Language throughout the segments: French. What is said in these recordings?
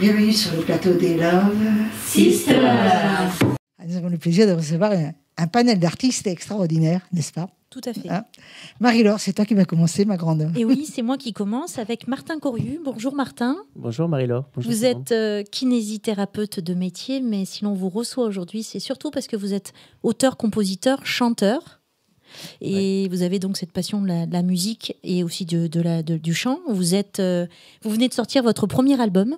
Bienvenue sur le plateau des Love Sisters. Nous avons le plaisir de recevoir un panel d'artistes extraordinaires, n'est-ce pas? Tout à fait. Hein, Marie-Laure, c'est toi qui vas commencer, ma grande. Et oui, c'est moi qui commence avec Martin Coriu. Bonjour Martin. Bonjour Marie-Laure. Bonjour, vous êtes kinésithérapeute de métier, mais si l'on vous reçoit aujourd'hui, c'est surtout parce que vous êtes auteur, compositeur, chanteur. Et vous avez donc cette passion de la musique et aussi du chant. Vous venez de sortir votre premier album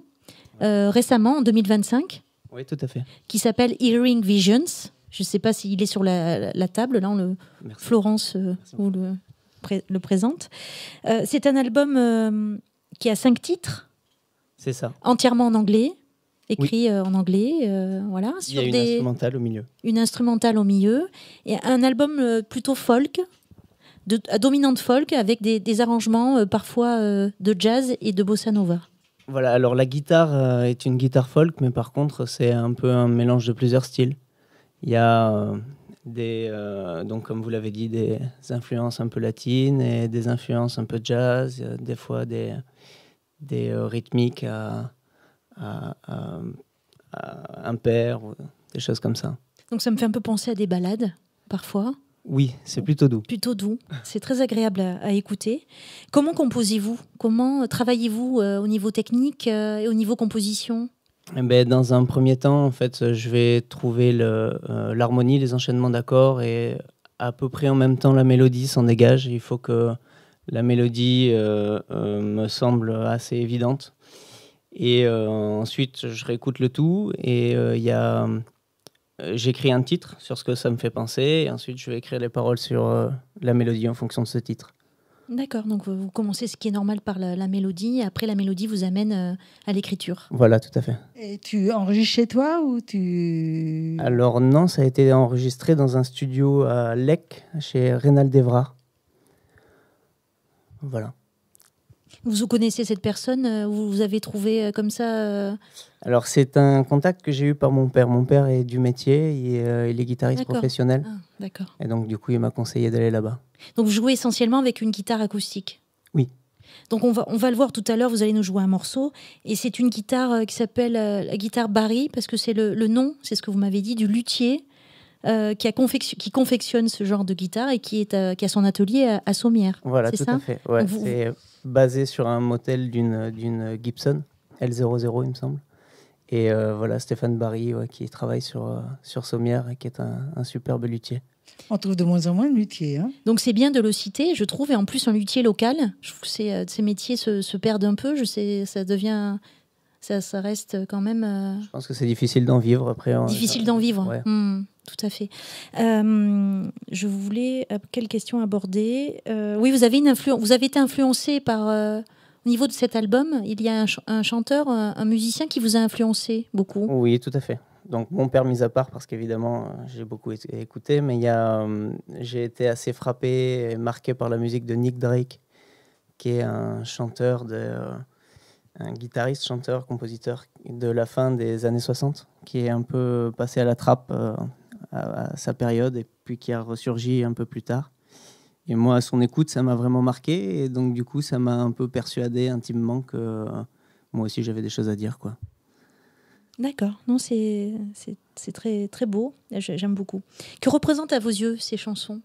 récemment, en 2025. Oui, tout à fait. Qui s'appelle Hearing Visions. Je ne sais pas s'il est sur la table. Là, Florence vous le présente. C'est un album qui a 5 titres. C'est ça. Entièrement en anglais. Écrit en anglais, voilà. Il y a une instrumentale au milieu. Une instrumentale au milieu. Et un album plutôt folk, à dominante folk, avec des arrangements parfois de jazz et de bossa nova. Voilà, alors la guitare est une guitare folk, mais par contre, c'est un peu un mélange de plusieurs styles. Il y a donc comme vous l'avez dit, des influences un peu latines et des influences un peu jazz, des fois des rythmiques à impair, des choses comme ça. Donc ça me fait un peu penser à des ballades, parfois. Oui, c'est plutôt doux. Plutôt doux. C'est très agréable à écouter. Comment composez-vous? Comment travaillez-vous au niveau technique et au niveau composition? Dans un premier temps, en fait, je vais trouver l'harmonie, les enchaînements d'accords et à peu près en même temps la mélodie s'en dégage. Il faut que la mélodie me semble assez évidente. Et ensuite, je réécoute le tout et j'écris un titre sur ce que ça me fait penser et ensuite je vais écrire les paroles sur la mélodie en fonction de ce titre. D'accord, donc vous commencez ce qui est normal par la mélodie, et après la mélodie vous amène à l'écriture. Voilà, tout à fait. Et tu enregistres chez toi ou tu... Alors non, ça a été enregistré dans un studio à Lec, chez Reynald Evrard. Voilà. Vous connaissez cette personne? Vous avez trouvé comme ça Alors, c'est un contact que j'ai eu par mon père. Mon père est du métier, il est guitariste professionnel. Ah, d'accord. Et donc, du coup, il m'a conseillé d'aller là-bas. Donc, vous jouez essentiellement avec une guitare acoustique? Oui. Donc, on va le voir tout à l'heure, vous allez nous jouer un morceau. Et c'est une guitare qui s'appelle la guitare Barry, parce que c'est le nom, c'est ce que vous m'avez dit, du luthier qui confectionne ce genre de guitare et qui a son atelier à Sommières. Voilà, c'est tout ça? à fait. Ouais, c'est basé sur un modèle d'une Gibson L00, il me semble. Et voilà, Stéphane Barry, qui travaille sur Sommières et qui est un superbe luthier. On trouve de moins en moins de luthiers. Hein. Donc c'est bien de le citer, je trouve, et en plus un luthier local. Je trouve que ces métiers se perdent un peu. Ça reste quand même... Je pense que c'est difficile d'en vivre après. Difficile d'en vivre, ouais. Tout à fait. Je voulais... Quelle question aborder? Oui, vous avez été influencé par... au niveau de cet album, il y a un chanteur, un musicien qui vous a influencé beaucoup. Oui, tout à fait. Donc mon père mis à part, parce qu'évidemment, j'ai beaucoup écouté, mais j'ai été assez frappé et marqué par la musique de Nick Drake, qui est un chanteur un guitariste, chanteur, compositeur de la fin des années 60, qui est un peu passé à la trappe à sa période et puis qui a ressurgi un peu plus tard. Et moi, à son écoute, ça m'a vraiment marqué et donc du coup, ça m'a un peu persuadé intimement que moi aussi, j'avais des choses à dire, quoi. D'accord, non, c'est très, très beau, j'aime beaucoup. Que représentent à vos yeux ces chansons?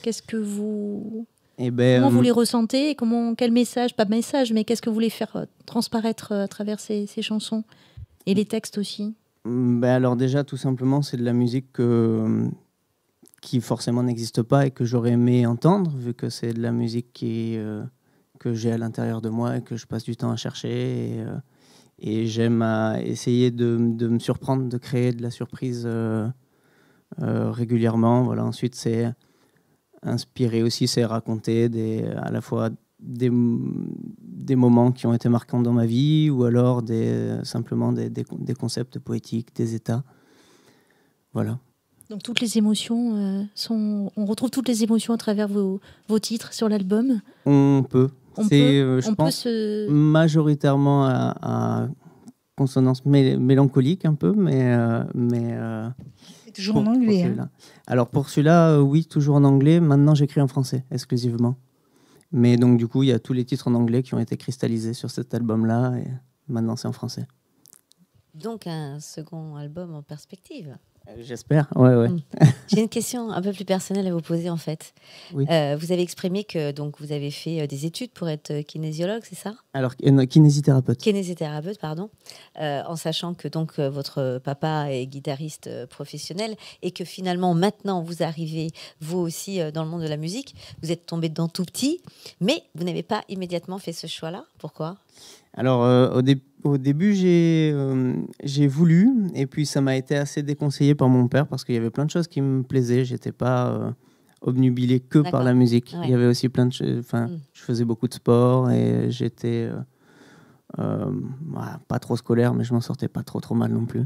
Qu'est-ce que vous... comment vous les ressentez? Quel message, pas message, mais qu'est-ce que vous voulez faire transparaître à travers ces chansons? Et les textes aussi? Alors déjà, tout simplement, c'est de la musique qui forcément n'existe pas et que j'aurais aimé entendre, vu que c'est de la musique que j'ai à l'intérieur de moi et que je passe du temps à chercher. Et j'aime essayer de me surprendre, de créer de la surprise régulièrement. Voilà. Ensuite, c'est inspirer aussi, c'est raconter à la fois des moments qui ont été marquants dans ma vie ou alors simplement des concepts poétiques, des états. Voilà. Donc toutes les émotions on retrouve toutes les émotions à travers vos titres sur l'album? On peut. Je pense majoritairement à consonance mélancolique un peu, mais toujours en anglais. Hein. Alors pour celui-là, oui, toujours en anglais. Maintenant, j'écris en français exclusivement. Mais donc du coup, il y a tous les titres en anglais qui ont été cristallisés sur cet album-là, et maintenant c'est en français. Donc un second album en perspective. J'espère, ouais. J'ai une question un peu plus personnelle à vous poser en fait. Oui. Vous avez exprimé que donc vous avez fait des études pour être kinésiologue, c'est ça? Alors, kinésithérapeute. Kinésithérapeute, pardon. En sachant que donc votre papa est guitariste professionnel et que finalement maintenant vous arrivez vous aussi dans le monde de la musique. Vous êtes tombé dedans tout petit, mais vous n'avez pas immédiatement fait ce choix-là. Pourquoi? Alors, au début, j'ai voulu, et puis ça m'a été assez déconseillé par mon père parce qu'il y avait plein de choses qui me plaisaient. J'étais pas obnubilé que par la musique. Ouais. Il y avait aussi plein de choses. Enfin, je faisais beaucoup de sport et j'étais pas trop scolaire, mais je m'en sortais pas trop mal non plus.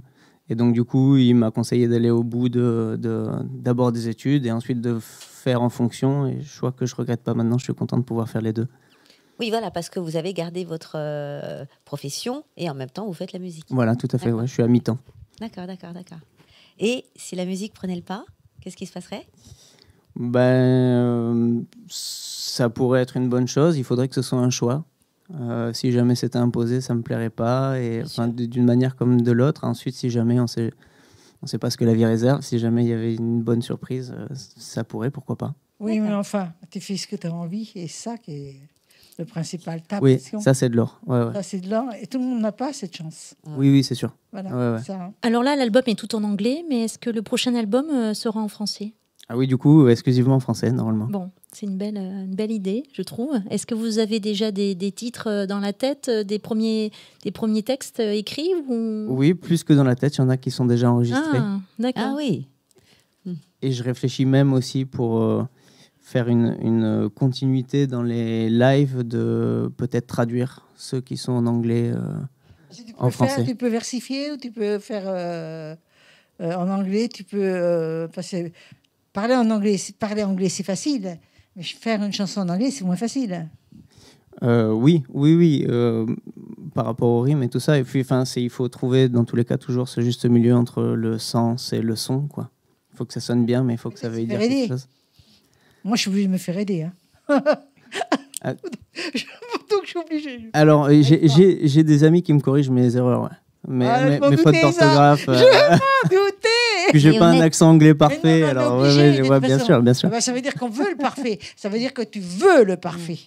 Et donc, du coup, il m'a conseillé d'aller au bout d'abord des études et ensuite de faire en fonction. Et choix que je regrette pas maintenant. Je suis content de pouvoir faire les deux. Oui, voilà, parce que vous avez gardé votre profession et en même temps, vous faites la musique. Voilà, tout à fait. Ouais, je suis à mi-temps. D'accord. Et si la musique prenait le pas, qu'est-ce qui se passerait? Ça pourrait être une bonne chose. Il faudrait que ce soit un choix. Si jamais c'était imposé, ça me plairait pas. Et d'une manière comme de l'autre. Ensuite, si jamais on sait pas ce que la vie réserve, si jamais il y avait une bonne surprise, ça pourrait, pourquoi pas. Oui, mais enfin, tu fais ce que tu as envie et ça qui est le principal. Ta Oui, passion. ça c'est de l'or. Ouais. Ça, c'est de l'or et tout le monde n'a pas cette chance. Oui, c'est sûr. Voilà, Ouais. ça. Hein. Alors là, l'album est tout en anglais, mais est-ce que le prochain album sera en français? Ah oui, du coup, exclusivement en français, normalement. Bon, c'est une belle idée, je trouve. Est-ce que vous avez déjà des titres dans la tête, des premiers textes écrits ou... Oui, plus que dans la tête, il y en a qui sont déjà enregistrés. Ah, d'accord. Ah oui. Et je réfléchis même aussi pour faire une continuité dans les lives de peut-être traduire ceux qui sont en anglais Si tu peux en français. tu peux versifier ou tu peux faire en anglais. Tu peux parler en anglais. Parler anglais, c'est facile. Mais faire une chanson en anglais, c'est moins facile. Oui. Par rapport au rime et tout ça. Et puis, il faut trouver dans tous les cas toujours ce juste milieu entre le sens et le son, quoi. Il faut que ça sonne bien, mais il faut que ça veuille dire quelque chose. Moi, je suis obligée de me faire aider. Hein. Donc, je suis obligée. Alors, j'ai des amis qui me corrigent mes erreurs, ouais. Mes fautes d'orthographe. Je m'en doutais. Puis j'ai pas un accent anglais parfait, non, alors obligé, je vois, bien sûr. Bah, ça veut dire qu'on veut le parfait. Ça veut dire que tu veux le parfait.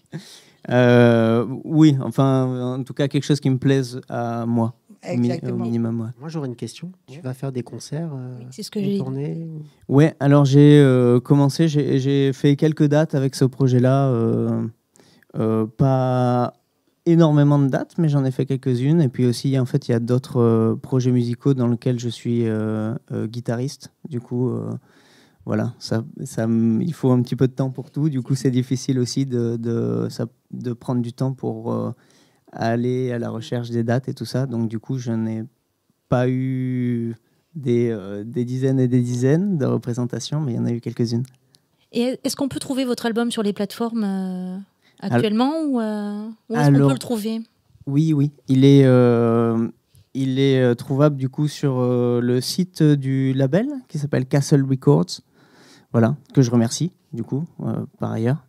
Oui, enfin, en tout cas, quelque chose qui me plaise à moi. Exactement. Au minimum, ouais. Moi, j'aurais une question. Tu vas faire des concerts, c'est ce que j'ai tournées Ouais, alors j'ai commencé, j'ai fait quelques dates avec ce projet-là. Pas énormément de dates, mais j'en ai fait quelques-unes. Et puis aussi, en fait, il y a d'autres projets musicaux dans lesquels je suis guitariste. Du coup, voilà, il faut un petit peu de temps pour tout. Du coup, c'est difficile aussi de prendre du temps pour aller à la recherche des dates et tout ça. Donc, du coup, je n'ai pas eu des dizaines et des dizaines de représentations, mais il y en a eu quelques-unes. Et est-ce qu'on peut trouver votre album sur les plateformes actuellement ou est-ce qu'on peut le trouver? Oui. Il est trouvable du coup sur le site du label qui s'appelle Castle Records. Voilà, que je remercie du coup par ailleurs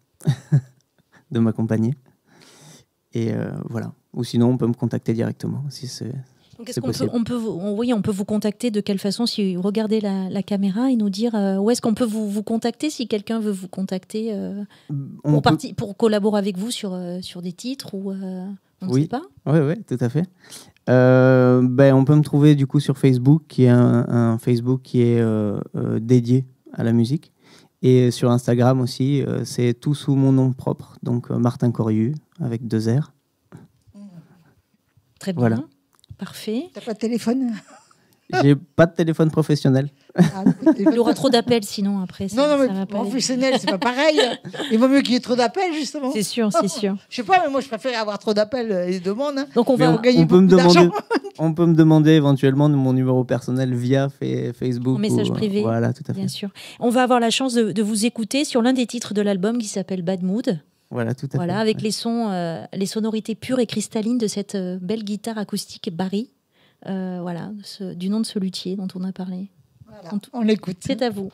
de m'accompagner. Et voilà. Ou sinon, on peut me contacter directement si c'est. Donc, est-ce qu'on peut vous contacter de quelle façon? Si vous regardez la caméra et nous dire où est-ce qu'on peut vous contacter si quelqu'un veut vous contacter pour collaborer avec vous sur des titres ou on ne sait pas. Oui, tout à fait. On peut me trouver du coup sur Facebook, qui est un Facebook qui est dédié à la musique, et sur Instagram aussi, c'est tout sous mon nom propre, donc Martin Coriu avec 2 R. Très bien. Voilà. Parfait. T'as pas de téléphone? J'ai pas de téléphone professionnel. Il y aura trop d'appels sinon après. Non, mais professionnel, c'est pas pareil. Il vaut mieux qu'il y ait trop d'appels, justement. C'est sûr. Je sais pas, mais moi, je préfère avoir trop d'appels et de demandes. Hein. Donc, on gagner beaucoup d'argent. On peut me demander éventuellement mon numéro personnel via Facebook. En message privé. Voilà, tout à fait. Bien sûr. On va avoir la chance de vous écouter sur l'un des titres de l'album qui s'appelle Bad Mood. Voilà, tout à fait. Voilà, avec les sonorités pures et cristallines de cette belle guitare acoustique Barry. Voilà, du nom de ce luthier dont on a parlé. Voilà, on l'écoute. C'est à vous.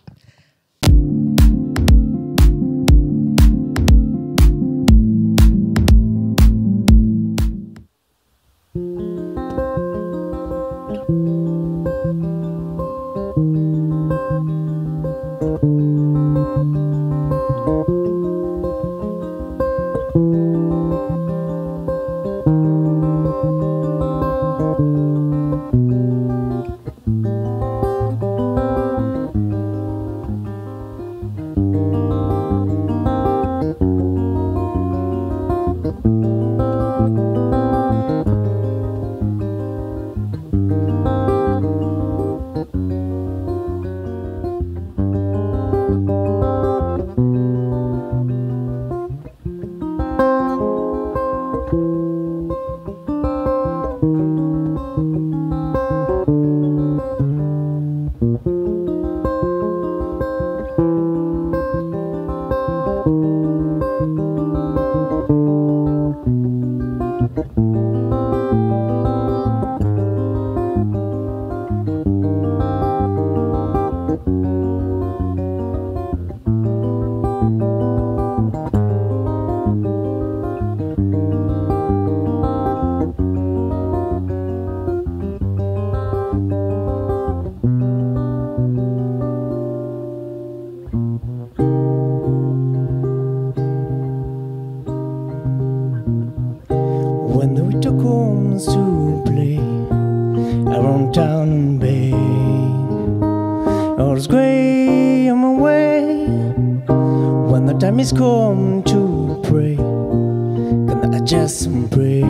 time is come to pray, gonna just pray.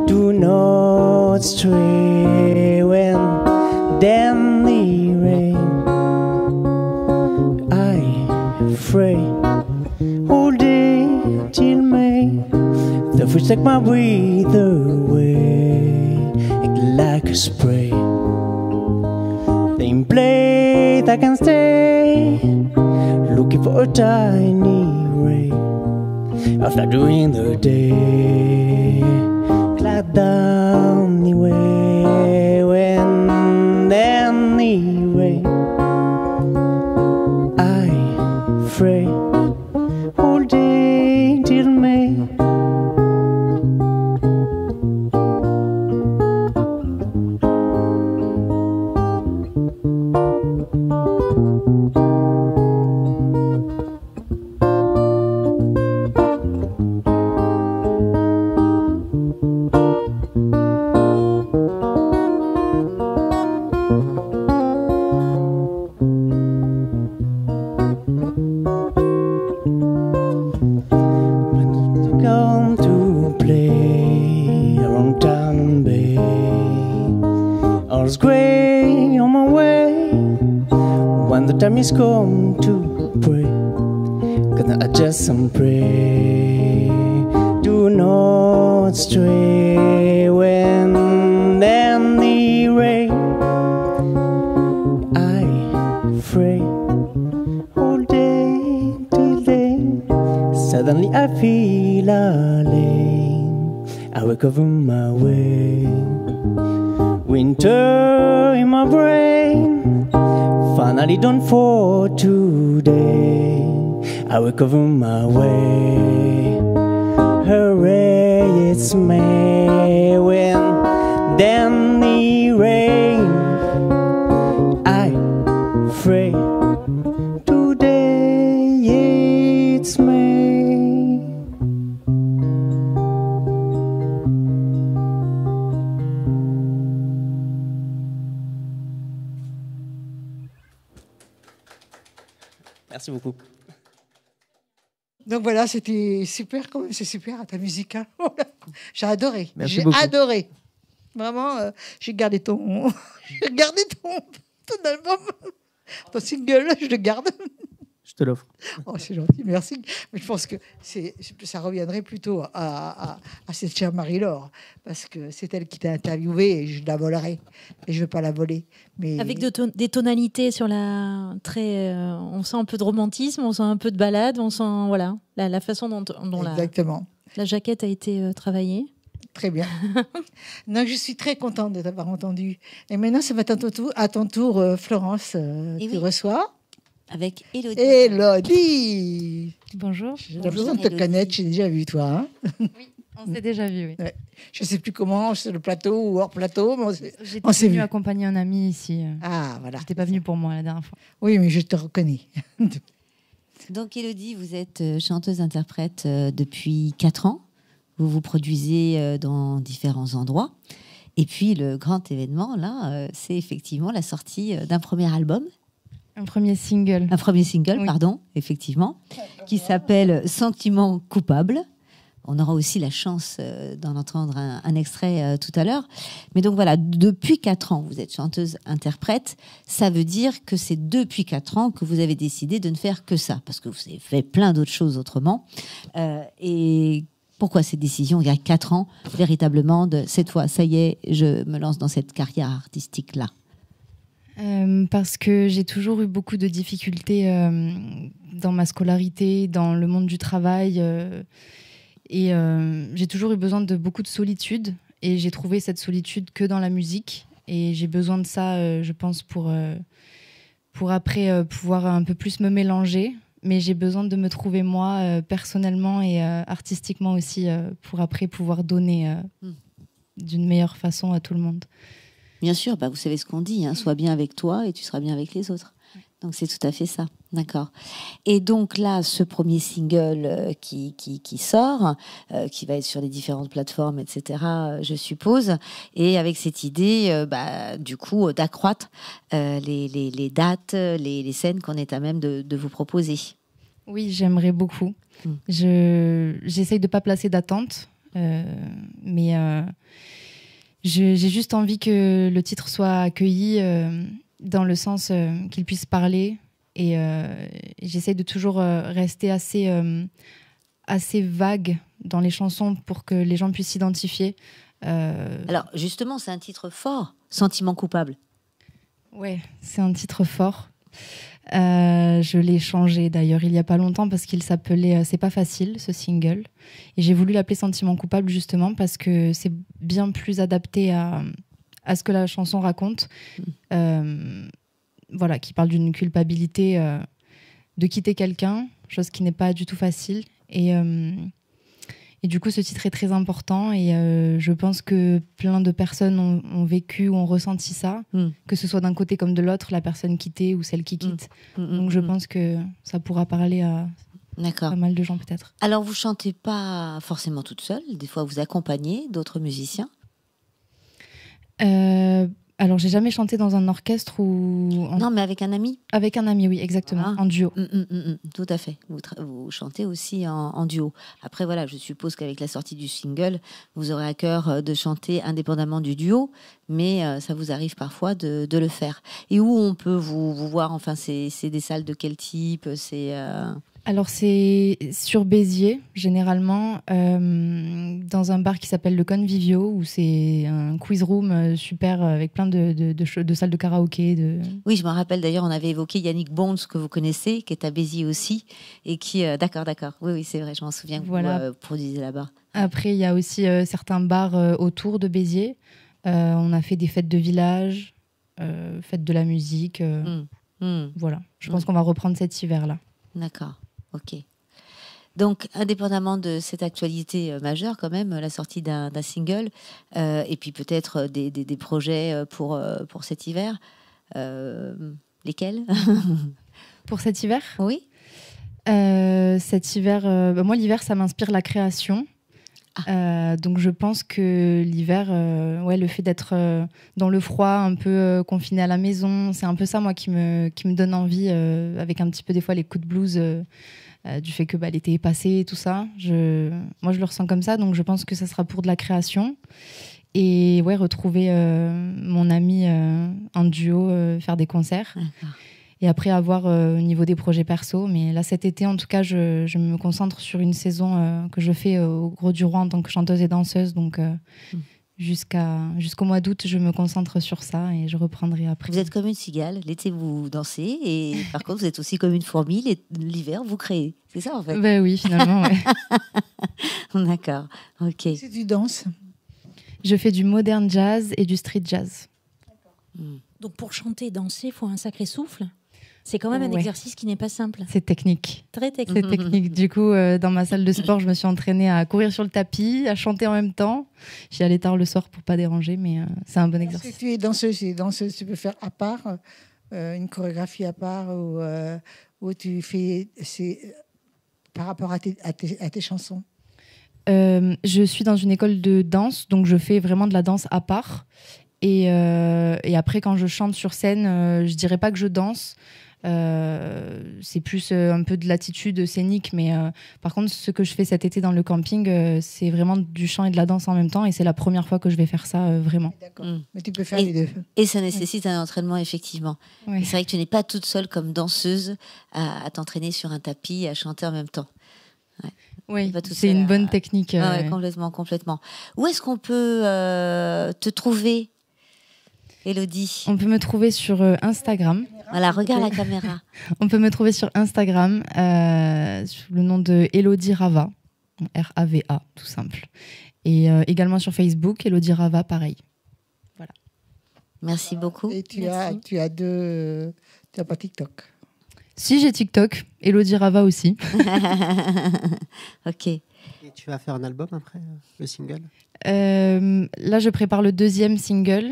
Do not stray when then the rain. I pray all day till May. The fish take my breath away like a spray. In place I can stay, looking for a tiny ray after during the day. Glide down the way when then the rain. I pray all day till May. Come to play around town and bay. All's grey on my way. When the time is come to pray, gonna adjust and pray. Do not stray when then the rain. I pray all day till day. Suddenly I feel a lane. I wake up on my way. Winter in my brain. Finally done for today. I wake up on my way. Hooray, it's May. When then the rain. I pray today it's May. Merci beaucoup. Donc voilà, c'était super quand même, c'est super ta musique. Hein. J'ai adoré. Merci J'ai beaucoup. adoré. Vraiment, j'ai gardé ton, j'ai gardé ton album, ton single, je le garde. Je te l'offre. Oh, c'est gentil, merci. Mais je pense que ça reviendrait plutôt à cette chère Marie-Laure, parce que c'est elle qui t'a interviewé et je la volerai. Et je ne veux pas la voler. Mais... Avec des tonalités sur la très, on sent un peu de romantisme, on sent un peu de balade, on sent voilà la façon dont Exactement. la jaquette a été travaillée. Très bien. Donc, je suis très contente de t'avoir entendu. Et maintenant, ça va être à ton tour, Florence. Tu oui. reçois Avec Élodie. Élodie. Bonjour. J'ai l'impression de te Élodie. connaître, j'ai déjà vu toi. Hein. Oui, on s'est déjà vu. Oui. Ouais. Je ne sais plus comment, sur le plateau ou hors plateau. Mais J'étais on s'est venue vu. accompagner un ami ici. Ah, voilà. J'étais pas venue pour moi la dernière fois. Oui, mais je te reconnais. Donc Élodie, vous êtes chanteuse-interprète depuis 4 ans. Vous vous produisez dans différents endroits. Et puis le grand événement, là, c'est effectivement la sortie d'un premier album. Un premier single. Un premier single, Oui. pardon, effectivement, qui s'appelle Sentiment coupable. On aura aussi la chance d'en entendre un extrait tout à l'heure. Mais donc voilà, depuis 4 ans, vous êtes chanteuse-interprète. Ça veut dire que c'est depuis 4 ans que vous avez décidé de ne faire que ça, parce que vous avez fait plein d'autres choses autrement. Et pourquoi cette décision, il y a 4 ans, véritablement, de cette fois, ça y est, je me lance dans cette carrière artistique-là? Parce que j'ai toujours eu beaucoup de difficultés dans ma scolarité, dans le monde du travail. Et j'ai toujours eu besoin de beaucoup de solitude. Et j'ai trouvé cette solitude que dans la musique. Et j'ai besoin de ça, je pense, pour après pouvoir un peu plus me mélanger. Mais j'ai besoin de me trouver moi, personnellement et artistiquement aussi, pour après pouvoir donner d'une meilleure façon à tout le monde. Bien sûr, bah vous savez ce qu'on dit, hein, sois bien avec toi et tu seras bien avec les autres. Donc c'est tout à fait ça, d'accord. Et donc là, ce premier single qui sort, qui va être sur les différentes plateformes, etc., je suppose, et avec cette idée, du coup, d'accroître les dates, les scènes qu'on est à même de vous proposer. Oui, j'aimerais beaucoup. J'essaye de ne pas placer d'attente, mais j'ai juste envie que le titre soit accueilli dans le sens qu'il puisse parler. Et j'essaye de toujours rester assez vague dans les chansons pour que les gens puissent s'identifier. Alors, justement, c'est un titre fort, Sentiment coupable. Ouais, c'est un titre fort. Je l'ai changé d'ailleurs il n'y a pas longtemps parce qu'il s'appelait C'est pas facile, ce single. Et j'ai voulu l'appeler Sentiment coupable justement parce que c'est bien plus adapté à ce que la chanson raconte. Voilà, qui parle d'une culpabilité de quitter quelqu'un, chose qui n'est pas du tout facile. Et du coup, ce titre est très important et je pense que plein de personnes ont vécu ou ont ressenti ça, que ce soit d'un côté comme de l'autre, la personne quittée ou celle qui quitte. Donc je pense que ça pourra parler à pas mal de gens peut-être. Alors vous chantez pas forcément toute seule, des fois vous accompagnez d'autres musiciens? Alors, j'ai jamais chanté dans un orchestre ou... Non, mais avec un ami? Avec un ami, oui, exactement, en duo. Tout à fait. Vous chantez aussi en duo. Après, voilà, je suppose qu'avec la sortie du single, vous aurez à cœur de chanter indépendamment du duo, mais ça vous arrive parfois de le faire. Et où on peut vous voir? Enfin, c'est des salles de quel type? Alors, c'est sur Béziers, généralement, dans un bar qui s'appelle le Convivio, où c'est un quiz room super avec plein de salles de karaoké. Oui, je me rappelle d'ailleurs, on avait évoqué Yannick Bonds, que vous connaissez, qui est à Béziers aussi, et qui... D'accord. Oui, c'est vrai, je m'en souviens que vous produisez là-bas. Après, il y a aussi certains bars autour de Béziers. On a fait des fêtes de village, fêtes de la musique. Voilà, je pense qu'on va reprendre cet hiver-là. D'accord. Ok. Donc, indépendamment de cette actualité majeure, quand même, la sortie d'un single, et puis peut-être des projets pour cet hiver, lesquels? Pour cet hiver? Oui. Cet hiver, moi, l'hiver, ça m'inspire la création. Donc, je pense que l'hiver, le fait d'être dans le froid, un peu confiné à la maison, c'est un peu ça, moi, qui me donne envie, avec un petit peu, des fois, les coups de blues du fait que l'été est passé et tout ça. Moi, je le ressens comme ça, donc je pense que ça sera pour de la création. Et retrouver mon ami en duo, faire des concerts. D'accord. Et après, avoir au niveau des projets perso. Mais là, cet été, en tout cas, je me concentre sur une saison que je fais au Gros du Roi en tant que chanteuse et danseuse. Donc, jusqu'au mois d'août, je me concentre sur ça et je reprendrai après. Vous êtes comme une cigale. L'été, vous dansez. Et par contre, vous êtes aussi comme une fourmi. L'hiver, vous créez. C'est ça, en fait? Ben oui, finalement, ouais. D'accord. Ok. C'est du danse? Je fais du modern jazz et du street jazz. Donc, pour chanter et danser, il faut un sacré souffle. C'est quand même un exercice qui n'est pas simple. C'est technique. Très technique. C'est technique. Du coup, dans ma salle de sport, je me suis entraînée à courir sur le tapis, à chanter en même temps. J'y allais tard le soir pour pas déranger, mais c'est un bon exercice. Si tu es danseuse, tu peux faire à part, une chorégraphie à part, où tu fais par rapport à tes chansons. Je suis dans une école de danse, donc je fais vraiment de la danse à part. Et après, quand je chante sur scène, je dirais pas que je danse. C'est plus un peu de l'attitude scénique, mais par contre, ce que je fais cet été dans le camping, c'est vraiment du chant et de la danse en même temps, et c'est la première fois que je vais faire ça vraiment. D'accord. Mais tu peux faire les deux. Et ça nécessite un entraînement, effectivement. Oui. C'est vrai que tu n'es pas toute seule comme danseuse à t'entraîner sur un tapis, à chanter en même temps. Ouais. Oui, c'est une bonne technique. Complètement. Où est-ce qu'on peut te trouver, Élodie? On peut me trouver sur Instagram. Voilà, regarde la caméra. On peut me trouver sur Instagram sous le nom de Élodie Rava, R-A-V-A, tout simple. Et également sur Facebook, Élodie Rava, pareil. Voilà. Merci beaucoup. Et tu as pas TikTok? Si, j'ai TikTok. Élodie Rava aussi. Ok. Et tu vas faire un album après le single? Là, je prépare le 2e single.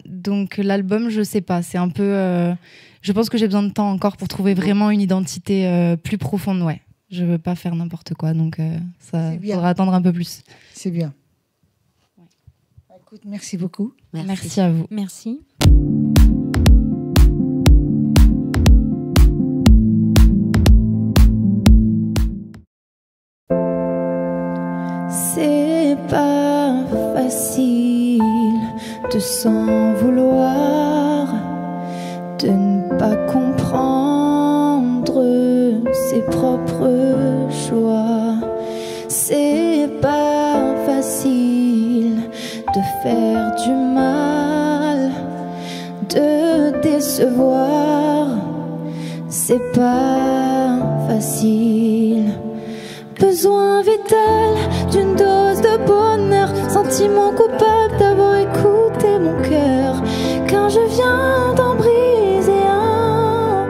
Donc l'album, je sais pas, c'est un peu... je pense que j'ai besoin de temps encore pour trouver vraiment une identité plus profonde, ouais. Je veux pas faire n'importe quoi, donc ça faudra attendre un peu plus. C'est bien. Ouais. Écoute, merci beaucoup. Merci à vous. Merci. sans vouloir de ne pas comprendre ses propres choix. C'est pas facile de faire du mal, de décevoir. C'est pas facile. Besoin vital d'une dose de bonheur, sentiment coupable d'avoir écouté mon cœur quand je viens d'en briser un.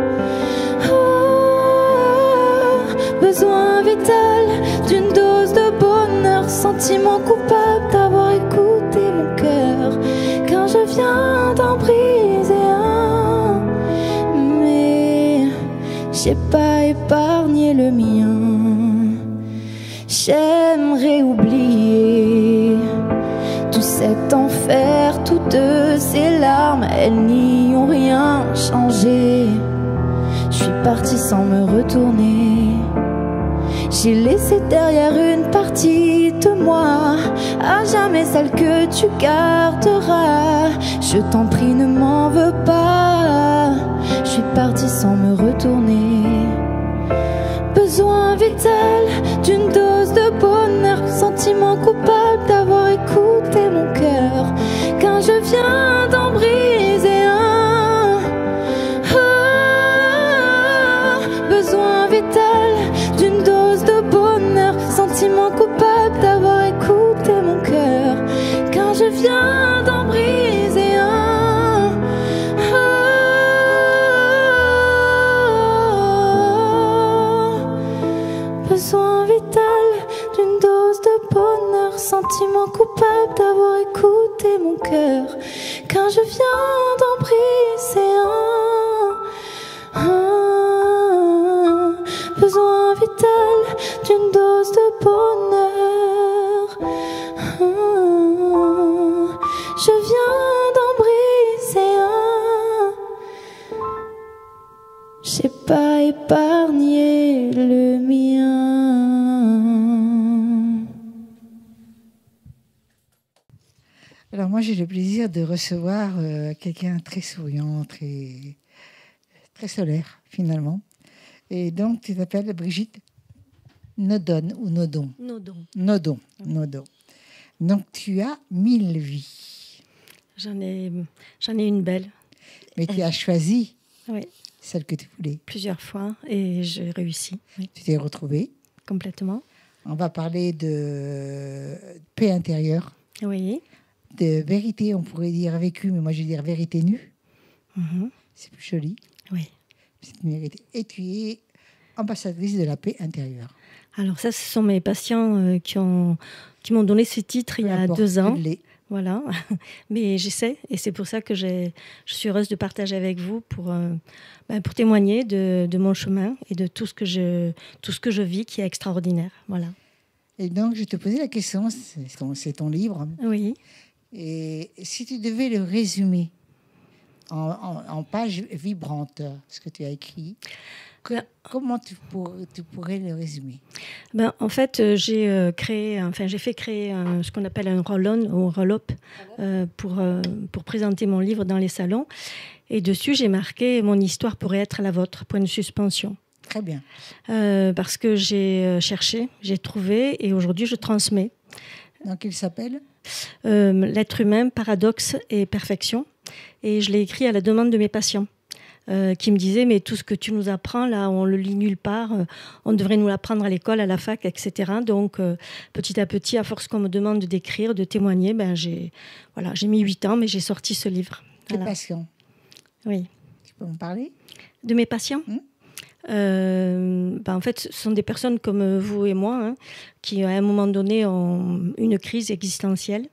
Besoin vital d'une dose de bonheur, sentiment coupable d'avoir écouté mon cœur quand je viens d'en briser un. Mais j'ai pas épargné le mien. J'aimerais oublier tout cet enfer, toutes ces larmes, elles n'y ont rien changé. Je suis partie sans me retourner. J'ai laissé derrière une partie de moi, à jamais celle que tu garderas. Je t'en prie, ne m'en veux pas. Je suis partie sans me retourner. Besoin vital d'une dose de bonheur, sentiment coupable d'avoir écouté mon cœur quand je viens d'en briser un. Besoin vital d'une dose de bonheur, sentiment coupable d'avoir écouté mon cœur quand je viens d'en briser un. Besoin vital d'une dose de bonheur, sentiment coupable d'avoir écouté mon cœur quand je viens d'en briser un. Besoin vital d'une dose de bonheur. Je viens d'en briser un. J'ai pas épargné le mien. Alors moi j'ai le plaisir de recevoir quelqu'un très souriant, très solaire finalement. Et donc tu t'appelles Brigitte Nodon ou Nodon. Nodon. Donc tu as 1000 vies. J'en ai une belle. Mais tu as choisi Oui. celle que tu voulais. Plusieurs fois et j'ai réussi. Oui. Tu t'es retrouvée. Complètement. On va parler de paix intérieure. Oui. De vérité, on pourrait dire vécue, mais moi je vais dire vérité nue. Mm-hmm. C'est plus joli. Oui. C'est une vérité. Et tu es ambassadrice de la paix intérieure. Alors ça, ce sont mes patients qui m'ont donné ce titre il y a 2 ans. Voilà, mais j'essaie et c'est pour ça que je suis heureuse de partager avec vous pour témoigner de mon chemin et de tout ce que je vis qui est extraordinaire. Voilà. Et donc je te posais la question, c'est ton livre. Oui. Et si tu devais le résumer en pages vibrantes, ce que tu as écrit, comment tu pourrais le résumer? En fait, j'ai fait créer ce qu'on appelle un roll-on ou un roll-up pour présenter mon livre dans les salons. Et dessus, j'ai marqué « Mon histoire pourrait être la vôtre », point de suspension. Très bien. Parce que j'ai cherché, j'ai trouvé et aujourd'hui, je transmets. Donc, il s'appelle L'être humain, paradoxe et perfection. Et je l'ai écrit à la demande de mes patients. Qui me disaient, mais tout ce que tu nous apprends, là, on le lit nulle part, on devrait nous l'apprendre à l'école, à la fac, etc. Donc, petit à petit, à force qu'on me demande d'écrire, de témoigner, j'ai mis 8 ans, mais j'ai sorti ce livre. Tes patients. Oui. Tu peux me parler de mes patients? En fait, ce sont des personnes comme vous et moi, qui, à un moment donné, ont une crise existentielle.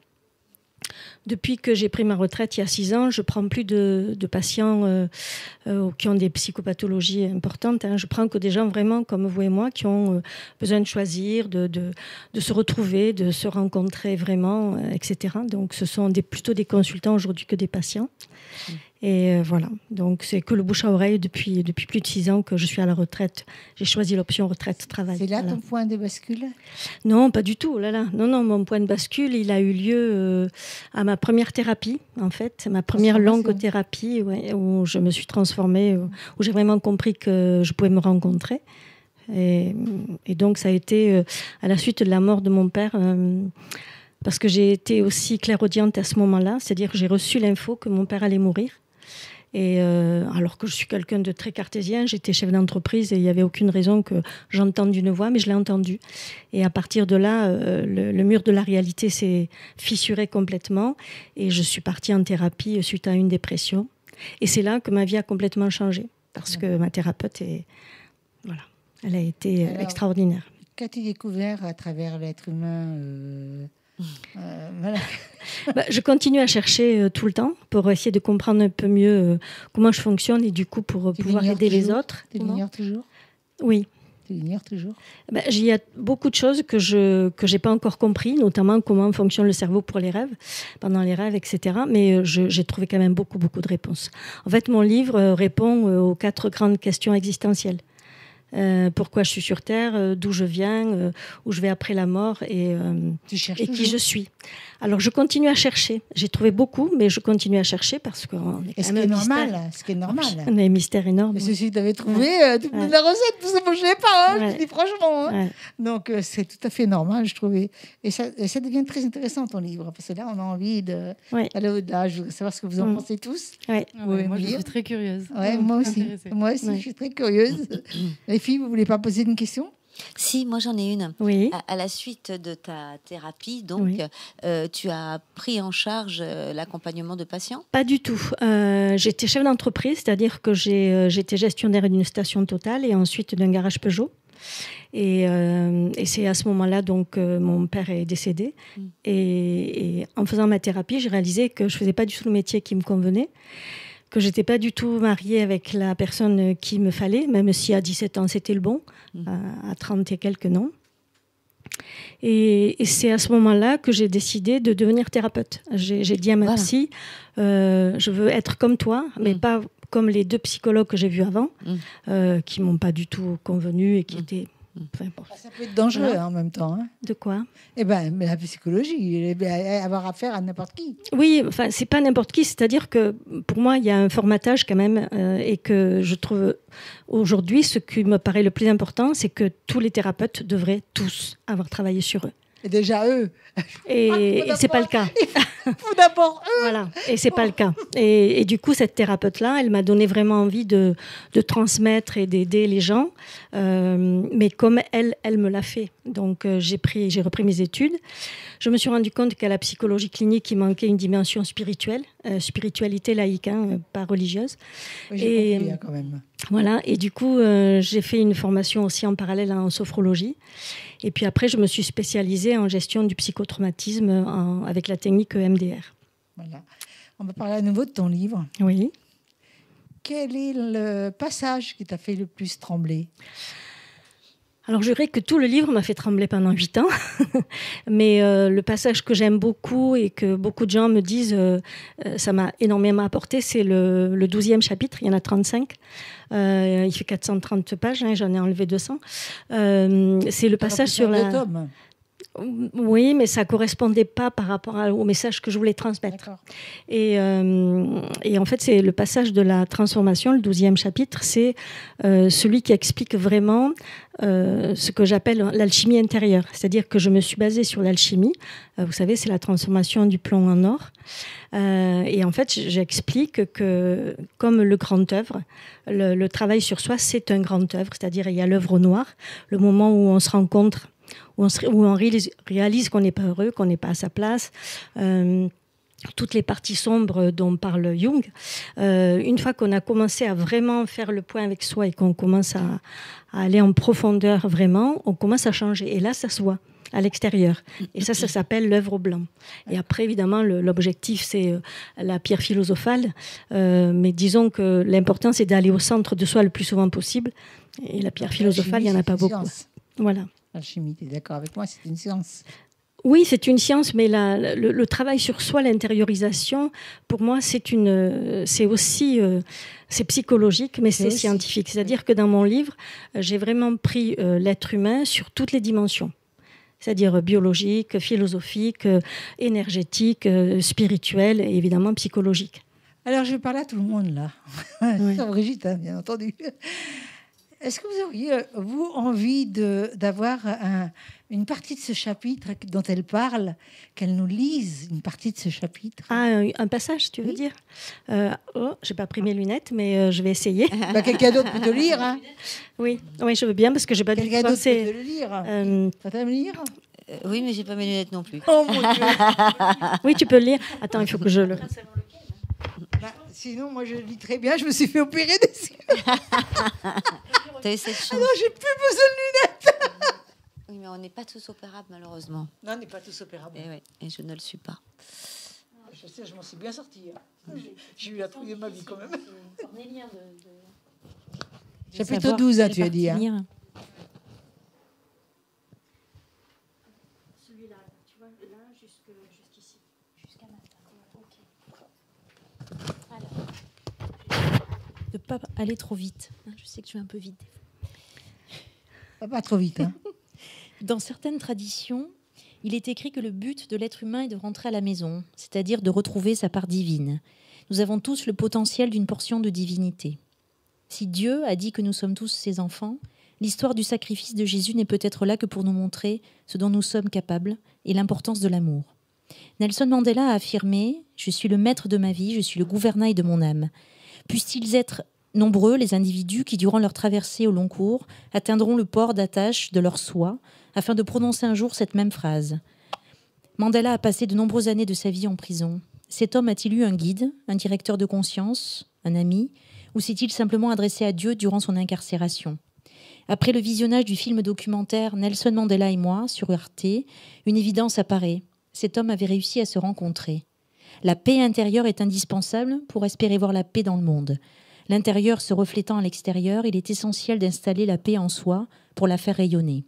Depuis que j'ai pris ma retraite il y a 6 ans, je prends plus de patients qui ont des psychopathologies importantes. Je prends que des gens vraiment comme vous et moi qui ont besoin de choisir, de se retrouver, de se rencontrer vraiment, etc. Donc ce sont plutôt des consultants aujourd'hui que des patients. Et voilà, donc c'est que le bouche à oreille depuis plus de 6 ans que je suis à la retraite. J'ai choisi l'option retraite-travail. C'est là ton point de bascule? Non, pas du tout. Non, mon point de bascule, il a eu lieu à ma ma première thérapie, en fait, ma première longothérapie, ouais, où je me suis transformée, où j'ai vraiment compris que je pouvais me rencontrer. Et donc, ça a été à la suite de la mort de mon père, parce que j'ai été aussi clairaudiente à ce moment-là, c'est-à-dire que j'ai reçu l'info que mon père allait mourir. Et alors que je suis quelqu'un de très cartésien, j'étais chef d'entreprise et il n'y avait aucune raison que j'entende une voix, mais je l'ai entendue. Et à partir de là, le mur de la réalité s'est fissuré complètement et je suis partie en thérapie suite à une dépression. Et c'est là que ma vie a complètement changé, parce que ma thérapeute, elle a été extraordinaire. Qu'as-tu découvert à travers l'être humain voilà. Je continue à chercher tout le temps pour essayer de comprendre un peu mieux comment je fonctionne et du coup pour pouvoir aider les autres. Tu l'ignores toujours ? Oui. Tu l'ignores toujours ? Il y a beaucoup de choses que je n'ai pas encore compris, notamment comment fonctionne le cerveau pour les rêves, pendant les rêves, etc. Mais j'ai trouvé quand même beaucoup de réponses. En fait, mon livre répond aux 4 grandes questions existentielles. Pourquoi je suis sur Terre, d'où je viens, où je vais après la mort et qui je suis. Alors je continue à chercher. J'ai trouvé beaucoup, mais je continue à chercher parce qu'on est quand même normal. Ce qui est normal. On a un mystère énorme. Mais ceci, tu avais trouvé toute la recette, tout ça, moi, je ne l'ai pas, je te dis franchement. Hein. Donc c'est tout à fait normal, je trouvais. Et ça devient très intéressant ton livre, parce que là, on a envie d'aller au-delà. Je voudrais savoir ce que vous en pensez tous. Moi, je suis très curieuse. Moi aussi, je suis très curieuse. Les filles, vous ne voulez pas poser une question ? Si, moi j'en ai une. Oui. À la suite de ta thérapie, donc, tu as pris en charge l'accompagnement de patients ? Pas du tout. J'étais chef d'entreprise, c'est-à-dire que j'étais gestionnaire d'une station Total et ensuite d'un garage Peugeot. Et c'est à ce moment-là donc mon père est décédé. Et en faisant ma thérapie, j'ai réalisé que je faisais pas du tout le métier qui me convenait, que j'étais pas du tout mariée avec la personne qu'il me fallait, même si à 17 ans c'était le bon, à 30 et quelques non. Et c'est à ce moment-là que j'ai décidé de devenir thérapeute. J'ai dit à ma psy, je veux être comme toi, mais pas comme les 2 psychologues que j'ai vus avant, qui m'ont pas du tout convenu et qui étaient... Ça peut être dangereux en même temps. Hein. De quoi ? Mais la psychologie, avoir affaire à n'importe qui. Oui, c'est pas n'importe qui. C'est-à-dire que pour moi, il y a un formatage quand même, et que je trouve aujourd'hui, ce qui me paraît le plus important, c'est que tous les thérapeutes devraient tous avoir travaillé sur eux. Et déjà eux. Et c'est pas le cas. Faut d'abord eux. Voilà. Et c'est pas le cas. Et du coup, cette thérapeute-là, elle m'a donné vraiment envie de transmettre et d'aider les gens. Mais comme elle me l'a fait. Donc, j'ai repris mes études. Je me suis rendu compte qu'à la psychologie clinique, il manquait une dimension spirituelle, spiritualité laïque, pas religieuse. Oui, j'ai compris, quand même. Voilà. Et du coup, j'ai fait une formation aussi en parallèle en sophrologie. Et puis après, je me suis spécialisée en gestion du psychotraumatisme avec la technique EMDR. Voilà. On va parler à nouveau de ton livre. Oui. Quel est le passage qui t'a fait le plus trembler ? Alors, je dirais que tout le livre m'a fait trembler pendant 8 ans. Mais le passage que j'aime beaucoup et que beaucoup de gens me disent ça m'a énormément apporté, c'est le 12e chapitre. Il y en a 35. Il fait 430 pages. J'en ai enlevé 200. C'est le passage sur la... Oui, mais ça ne correspondait pas par rapport au message que je voulais transmettre. Et en fait, c'est le passage de la transformation, le 12e chapitre, c'est celui qui explique vraiment ce que j'appelle l'alchimie intérieure. C'est-à-dire que je me suis basée sur l'alchimie. Vous savez, c'est la transformation du plomb en or. Et en fait, j'explique que, comme le grand œuvre, le travail sur soi, c'est un grand œuvre. C'est-à-dire, il y a l'œuvre au noir, le moment où on se rencontre, où on réalise qu'on n'est pas heureux, qu'on n'est pas à sa place. Toutes les parties sombres dont parle Jung. Une fois qu'on a commencé à vraiment faire le point avec soi et qu'on commence à aller en profondeur vraiment, on commence à changer. Et là, ça se voit à l'extérieur. Et ça s'appelle l'œuvre au blanc. Et après, évidemment, l'objectif, c'est la pierre philosophale. Mais disons que l'important, c'est d'aller au centre de soi le plus souvent possible. Et la pierre philosophale, il n'y en a pas beaucoup. Voilà. L'alchimie, tu es d'accord avec moi, c'est une science. Oui, c'est une science, mais le travail sur soi, l'intériorisation, pour moi, c'est aussi c'est psychologique, mais c'est scientifique. C'est-à-dire que dans mon livre, j'ai vraiment pris l'être humain sur toutes les dimensions. c'est-à-dire biologique, philosophique, énergétique, spirituel et évidemment psychologique. Alors, je parle à tout le monde, là. Oui. Sans Brigitte, hein, bien entendu. Est-ce que vous auriez, vous, envie d'avoir une partie de ce chapitre dont elle parle, qu'elle nous lise une partie de ce chapitre? Ah, un passage, tu veux dire? J'ai pas pris mes lunettes, mais je vais essayer. Quelqu'un d'autre peut te lire, hein? Oui, je veux bien, parce que j'ai pas du tout Quelqu'un d'autre pensé. peut te le lire. Ça t'aime lire? Oui, mais j'ai pas mes lunettes non plus. Oh mon Dieu! Oui, tu peux le lire. Attends, il faut que je le... Sinon, moi, je lis très bien. Je me suis fait opérer des yeux. T'as eu cette chance. Alors, j'ai plus besoin de lunettes. Oui, mais on n'est pas tous opérables, malheureusement. Non, on n'est pas tous opérables. Et je ne le suis pas. Je sais, je m'en suis bien sortie. Hein. J'ai eu la trouille de ma vie, quand même. Chapitre 12, hein, tu as dit. Hein. Celui-là, tu vois, là, jusqu'ici. Jusqu'à maintenant. De ne pas aller trop vite. Je sais que je vais un peu vite. Pas trop vite. Hein. Dans certaines traditions, il est écrit que le but de l'être humain est de rentrer à la maison, c'est-à-dire de retrouver sa part divine. Nous avons tous le potentiel d'une portion de divinité. Si Dieu a dit que nous sommes tous ses enfants, l'histoire du sacrifice de Jésus n'est peut-être là que pour nous montrer ce dont nous sommes capables et l'importance de l'amour. Nelson Mandela a affirmé « Je suis le maître de ma vie, je suis le gouvernail de mon âme ». Puissent-ils être nombreux les individus qui, durant leur traversée au long cours, atteindront le port d'attache de leur soi, afin de prononcer un jour cette même phrase. Mandela a passé de nombreuses années de sa vie en prison. Cet homme a-t-il eu un guide, un directeur de conscience, un ami, ou s'est-il simplement adressé à Dieu durant son incarcération? Après le visionnage du film documentaire Nelson Mandela et moi sur Arte, une évidence apparaît. Cet homme avait réussi à se rencontrer. La paix intérieure est indispensable pour espérer voir la paix dans le monde. L'intérieur se reflétant à l'extérieur, il est essentiel d'installer la paix en soi pour la faire rayonner.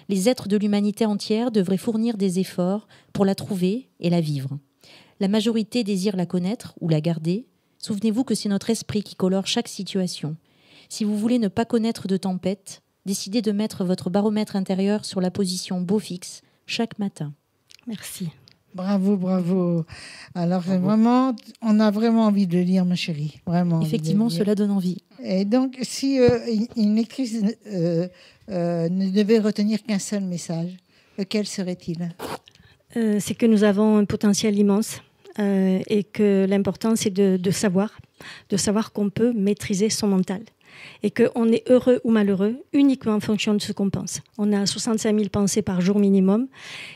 Les êtres de l'humanité entière devraient fournir des efforts pour la trouver et la vivre. La majorité désire la connaître ou la garder. Souvenez-vous que c'est notre esprit qui colore chaque situation. Si vous voulez ne pas connaître de tempête, décidez de mettre votre baromètre intérieur sur la position beau fixe chaque matin. Merci. Bravo, bravo. Alors, vraiment, on a vraiment envie de le lire, ma chérie. Vraiment. Effectivement, cela donne envie. Et donc, si une lectrice ne devait retenir qu'un seul message, lequel serait-il? C'est que nous avons un potentiel immense et que l'important, c'est de savoir qu'on peut maîtriser son mental. Et qu'on est heureux ou malheureux uniquement en fonction de ce qu'on pense. On a 65 000 pensées par jour minimum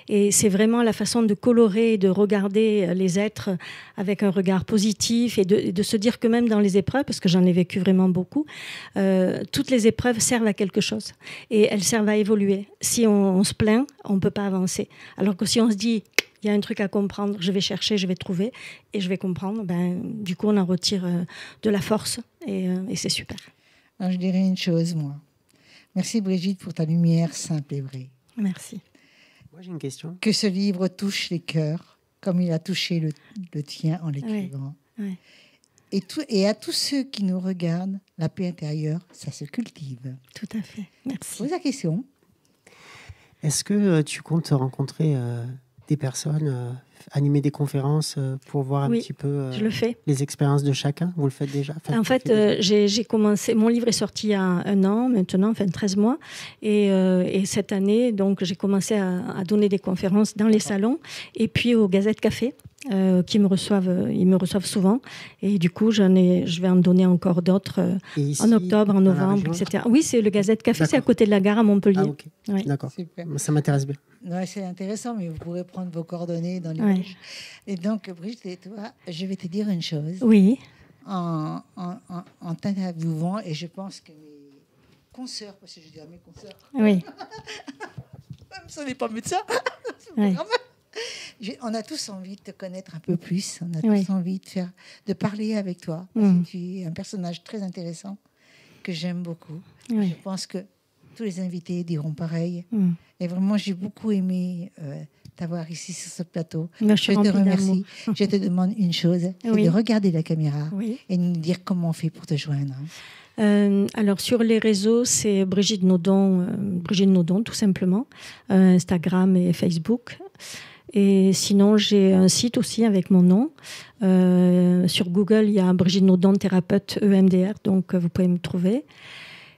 et c'est vraiment la façon de colorer et de regarder les êtres avec un regard positif et de se dire que même dans les épreuves, parce que j'en ai vécu vraiment beaucoup, toutes les épreuves servent à quelque chose et elles servent à évoluer. Si on se plaint, on ne peut pas avancer. Alors que si on se dit il y a un truc à comprendre, je vais chercher, je vais trouver et je vais comprendre, du coup on en retire de la force et c'est super. Alors, je dirais une chose, moi. Merci Brigitte pour ta lumière simple et vraie. Merci. Moi, j'ai une question. Que ce livre touche les cœurs, comme il a touché le tien en l'écrivant. Oui. Et à tous ceux qui nous regardent, la paix intérieure, ça se cultive. Tout à fait. Merci. Pose la question. Est-ce que tu comptes rencontrer des personnes, animer des conférences pour voir un petit peu je le fais. Les expériences de chacun? Vous le faites déjà? En fait, j'ai commencé. Mon livre est sorti il y a un an maintenant, 13 mois. Et cette année, donc, j'ai commencé à donner des conférences dans les salons et puis aux Gazettes Café. Ils me reçoivent souvent et du coup je vais en donner encore d'autres en octobre, en novembre, etc. Oui, c'est le Gazette Café, c'est à côté de la gare à Montpellier. Ah, ok. Ouais. D'accord. Super. Ça m'intéresse bien. Ouais, c'est intéressant, mais vous pourrez prendre vos coordonnées dans les pages. Et donc, Brigitte et toi, je vais te dire une chose. Oui. En t'interviewant, et je pense que mes consoeurs, parce que je dis à mes consoeurs, oui. même si on n'est pas médecin, Oui. on a tous envie de te connaître un peu plus. On a tous envie de parler avec toi. Parce que tu es un personnage très intéressant que j'aime beaucoup. Oui. Je pense que tous les invités diront pareil. Et vraiment, j'ai beaucoup aimé t'avoir ici sur ce plateau. Je te remercie. Je te demande une chose, c'est de regarder la caméra et nous dire comment on fait pour te joindre. Alors sur les réseaux, c'est Brigitte Naudon tout simplement, Instagram et Facebook. Et sinon, j'ai un site aussi avec mon nom. Sur Google, il y a Brigitte Naudon, thérapeute EMDR, donc vous pouvez me trouver.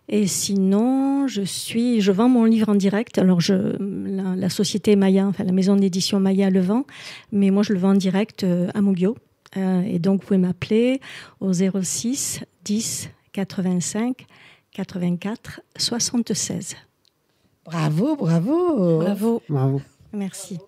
Et sinon, je vends mon livre en direct. Alors, la société Maya, enfin la maison d'édition Maya le vend, mais moi je le vends en direct à Mougio. Et donc, vous pouvez m'appeler au 06 10 85 84 76. Bravo, bravo. Bravo. Bravo. Merci.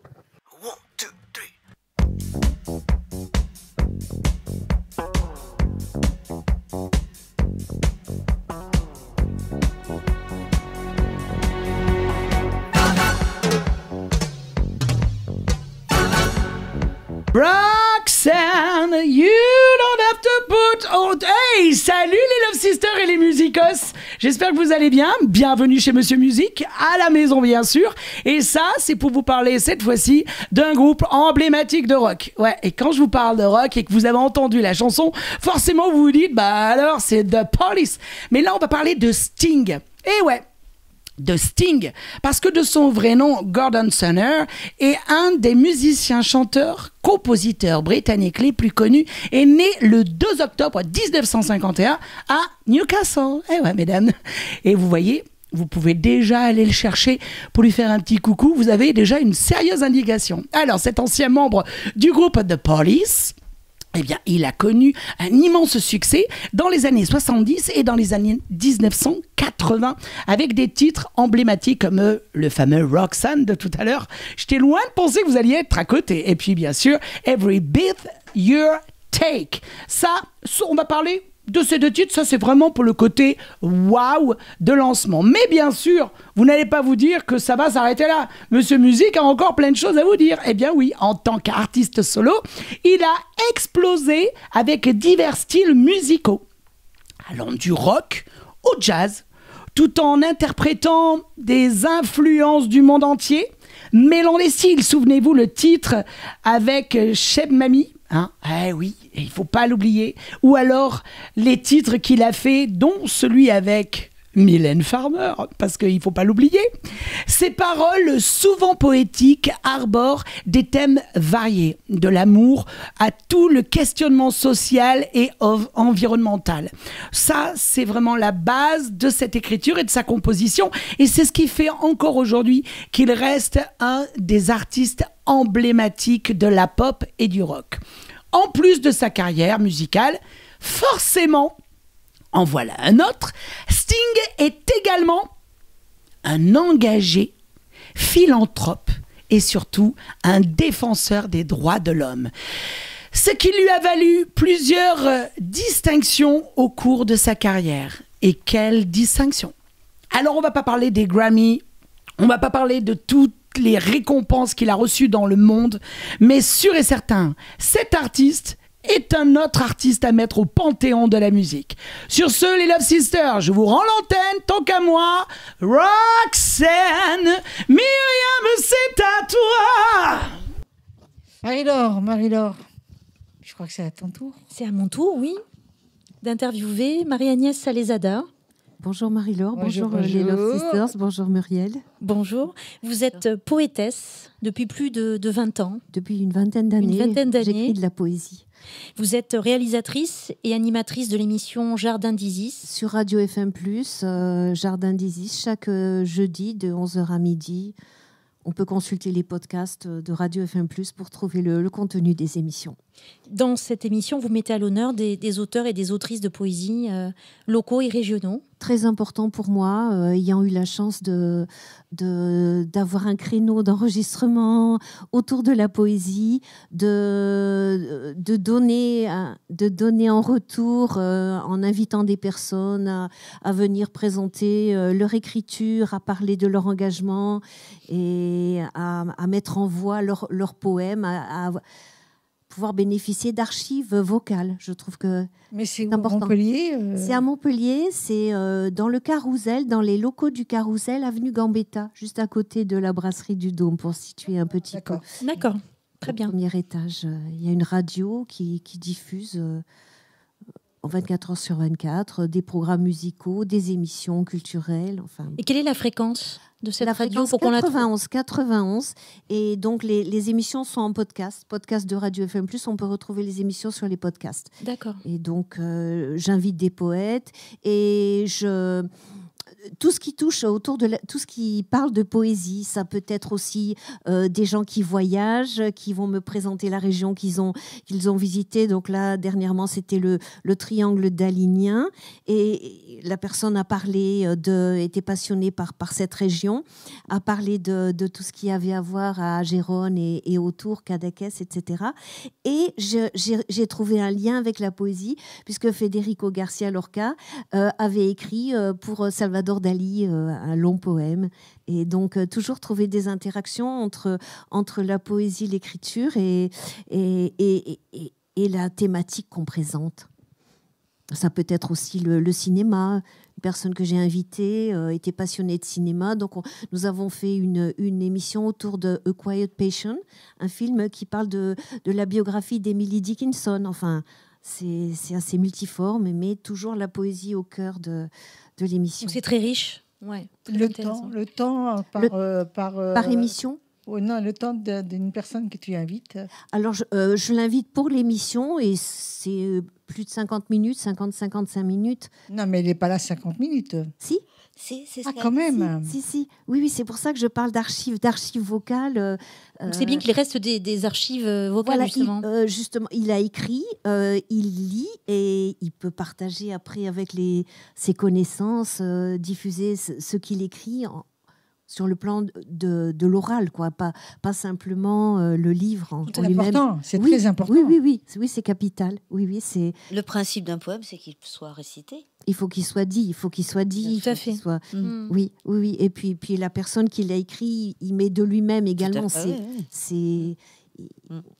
Roxanne, you don't have to put on... Hey, salut les Love Sisters et les musicos. J'espère que vous allez bien. Bienvenue chez Monsieur Musique, à la maison bien sûr. Et ça, c'est pour vous parler cette fois-ci d'un groupe emblématique de rock. Ouais, et quand je vous parle de rock et que vous avez entendu la chanson, forcément vous vous dites, bah alors c'est The Police. Mais là, on va parler de Sting. Et ouais, de Sting, parce que de son vrai nom, Gordon Sumner, est un des musiciens, chanteurs, compositeurs britanniques les plus connus, est né le 2 octobre 1951 à Newcastle. Eh ouais, mesdames. Et vous voyez, vous pouvez déjà aller le chercher pour lui faire un petit coucou. Vous avez déjà une sérieuse indication. Alors, cet ancien membre du groupe The Police, eh bien, il a connu un immense succès dans les années 70 et dans les années 1980 avec des titres emblématiques comme le fameux Roxanne de tout à l'heure. J'étais loin de penser que vous alliez être à côté. Et puis, bien sûr, Every Breath You Take. Ça, on va parler de ces deux titres. Ça, c'est vraiment pour le côté waouh de lancement. Mais bien sûr, vous n'allez pas vous dire que ça va s'arrêter là. Monsieur Musique a encore plein de choses à vous dire. Eh bien oui, en tant qu'artiste solo, il a explosé avec divers styles musicaux, allant du rock au jazz, tout en interprétant des influences du monde entier, mêlant les styles. Souvenez-vous le titre avec Cheb Mami. Hein, eh oui, il faut pas l'oublier. Ou alors les titres qu'il a fait, dont celui avec Mylène Farmer, parce qu'il faut pas l'oublier. Ses paroles, souvent poétiques, arborent des thèmes variés, de l'amour à tout le questionnement social et environnemental. Ça, c'est vraiment la base de cette écriture et de sa composition, et c'est ce qui fait encore aujourd'hui qu'il reste un des artistes emblématiques de la pop et du rock. En plus de sa carrière musicale, forcément, en voilà un autre, Sting est également un engagé philanthrope et surtout un défenseur des droits de l'homme. Ce qui lui a valu plusieurs distinctions au cours de sa carrière. Et quelles distinctions! Alors on ne va pas parler des Grammy, on ne va pas parler de toutes les récompenses qu'il a reçues dans le monde, mais sûr et certain, cet artiste est un autre artiste à mettre au panthéon de la musique. Sur ce, les Love Sisters, je vous rends l'antenne, tant qu'à moi, Roxanne, Myriam, c'est à toi. Marie-Laure, je crois que c'est à ton tour. C'est à mon tour, oui, d'interviewer Marie-Agnès Salezada. Bonjour Marie-Laure, bonjour les Love Sisters, bonjour Muriel. Bonjour, vous êtes poétesse depuis plus de 20 ans. Depuis une vingtaine d'années, j'écris de la poésie. Vous êtes réalisatrice et animatrice de l'émission Jardin d'Isis. Sur Radio FM+, Jardin d'Isis, chaque jeudi de 11h à midi. On peut consulter les podcasts de Radio FM+, pour trouver le contenu des émissions. Dans cette émission, vous mettez à l'honneur des auteurs et des autrices de poésie locaux et régionaux. Très important pour moi, ayant eu la chance d'avoir un créneau d'enregistrement autour de la poésie, de donner en retour en invitant des personnes à venir présenter leur écriture, à parler de leur engagement et à mettre en voix leurs poèmes, à pouvoir bénéficier d'archives vocales. Je trouve que c'est important. Montpellier C'est à Montpellier, c'est dans le Carrousel, dans les locaux du Carrousel, avenue Gambetta, juste à côté de la brasserie du Dôme, pour situer un petit peu. D'accord, très bien. Au premier étage, il y a une radio qui diffuse 24 heures sur 24, des programmes musicaux, des émissions culturelles. Enfin. Et quelle est la fréquence de cette radio pour 91. Et donc, les émissions sont en podcast de Radio FM+. On peut retrouver les émissions sur les podcasts. D'accord. Et donc, j'invite des poètes et tout ce qui touche autour de tout ce qui parle de poésie, ça peut être aussi des gens qui voyagent, qui vont me présenter la région qu'ils ont visitée. Donc là, dernièrement, c'était le triangle d'Alignan et la personne a parlé était passionnée par cette région, a parlé de tout ce qu'il y avait à voir à Gérone et autour, Cadaqués, etc. Et j'ai trouvé un lien avec la poésie puisque Federico Garcia Lorca avait écrit pour Salvador Dali un long poème. Et donc, toujours trouver des interactions entre la poésie, l'écriture et la thématique qu'on présente. Ça peut être aussi le cinéma. Une personne que j'ai invitée était passionnée de cinéma. Donc, nous avons fait une émission autour de A Quiet Passion, un film qui parle de la biographie d'Emily Dickinson. Enfin, c'est assez multiforme, mais toujours la poésie au cœur de l'émission. C'est très riche. Ouais, le temps par émission. Non, le temps d'une personne que tu invites. Alors, je l'invite pour l'émission et c'est plus de 50 minutes, 55 minutes. Non, mais elle n'est pas là 50 minutes. Si. C'est quand même. Si. Oui, c'est pour ça que je parle d'archives vocales. Donc c'est bien qu'il reste des archives vocales, voilà, justement. Il a écrit, il lit et il peut partager après avec ses connaissances, diffuser ce qu'il écrit sur le plan de l'oral, quoi, pas simplement le livre en lui-même. Important, c'est très important. Oui, c'est capital. Oui, c'est. Le principe d'un poème, c'est qu'il soit récité. Il faut qu'il soit dit. Tout à fait. Oui. Et puis la personne qui l'a écrit, il met de lui-même également. Il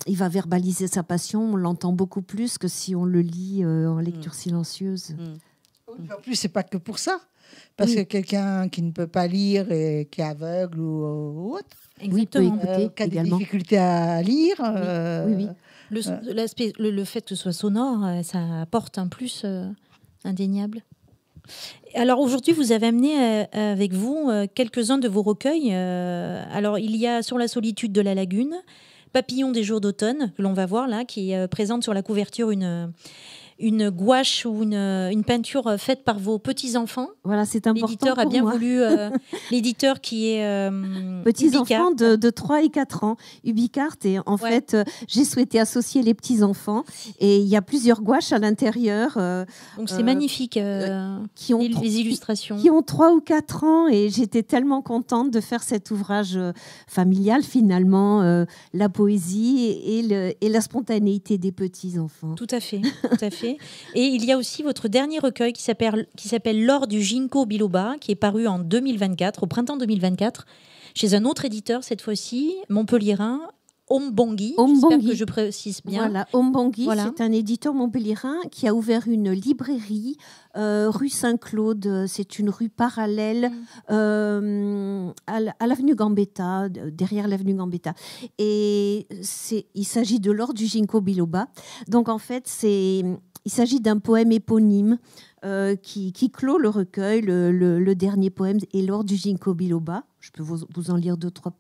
va verbaliser sa passion. On l'entend beaucoup plus que si on le lit en lecture silencieuse. En plus, c'est pas que pour ça. Parce que quelqu'un qui ne peut pas lire et qui est aveugle ou autre, exactement, qui a des difficultés à lire. Oui. Le fait que ce soit sonore, ça apporte un plus indéniable. Alors aujourd'hui, vous avez amené avec vous quelques-uns de vos recueils. Alors il y a Sur la solitude de la lagune, Papillon des jours d'automne, que l'on va voir là, qui présente sur la couverture une gouache ou une peinture faite par vos petits-enfants. Voilà, c'est important. L'éditeur a bien voulu... l'éditeur qui est petits-enfants de 3 et 4 ans, Ubicart. Et en fait, j'ai souhaité associer les petits-enfants. Et il y a plusieurs gouaches à l'intérieur. Donc c'est magnifique, les illustrations. Qui ont 3 ou 4 ans. Et j'étais tellement contente de faire cet ouvrage familial, finalement. La poésie et la spontanéité des petits-enfants. Tout à fait, tout à fait. Et il y a aussi votre dernier recueil qui s'appelle L'or du ginkgo biloba, qui est paru en 2024, au printemps 2024, chez un autre éditeur cette fois-ci, montpelliérain, Ombangui. J'espère que je précise bien. Voilà, Ombangui, c'est un éditeur montpelliérain qui a ouvert une librairie rue Saint-Claude. C'est une rue parallèle à l'avenue Gambetta, derrière l'avenue Gambetta. Et il s'agit de L'or du ginkgo biloba. Donc en fait, il s'agit d'un poème éponyme qui clôt le recueil. Le dernier poème est L'or du ginkgo biloba. Je peux vous en lire 2-3.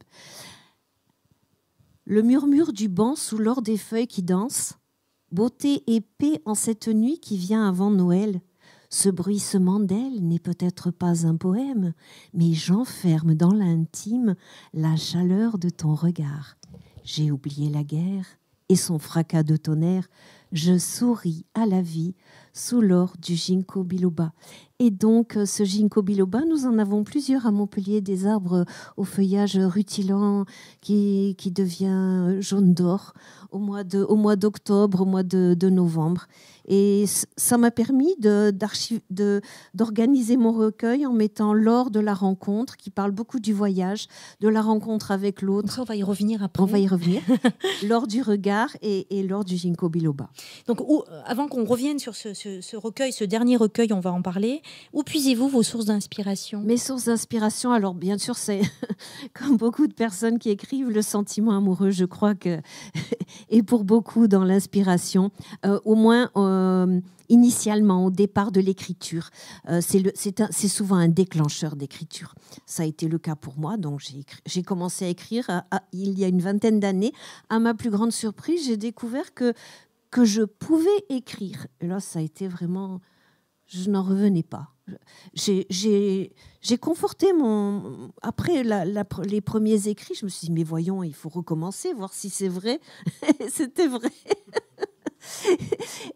Le murmure du banc sous l'or des feuilles qui dansent, beauté et paix en cette nuit qui vient avant Noël. Ce bruissement d'ailes n'est peut-être pas un poème, mais j'enferme dans l'intime la chaleur de ton regard. J'ai oublié la guerre et son fracas de tonnerre. Je souris à la vie sous l'or du ginkgo biloba. Et donc, ce ginkgo biloba, nous en avons plusieurs à Montpellier, des arbres au feuillage rutilant qui devient jaune d'or au mois d'octobre, au mois de novembre. Et ça m'a permis d'organiser mon recueil en mettant l'or de la rencontre, qui parle beaucoup du voyage, de la rencontre avec l'autre. Ça, on va y revenir après. On va y revenir. L'or du regard et l'or du ginkgo biloba. Donc, avant qu'on revienne sur ce recueil, ce dernier recueil, on va en parler. Où puisez-vous vos sources d'inspiration ? Mes sources d'inspiration, alors bien sûr, c'est comme beaucoup de personnes qui écrivent, le sentiment amoureux, je crois que est pour beaucoup dans l'inspiration, au moins initialement, au départ de l'écriture. C'est souvent un déclencheur d'écriture. Ça a été le cas pour moi, donc j'ai commencé à écrire il y a une vingtaine d'années. À ma plus grande surprise, j'ai découvert que je pouvais écrire. Et là, ça a été vraiment... Je n'en revenais pas. J'ai conforté mon... Après les premiers écrits, je me suis dit, mais voyons, il faut recommencer, voir si c'est vrai. C'était vrai.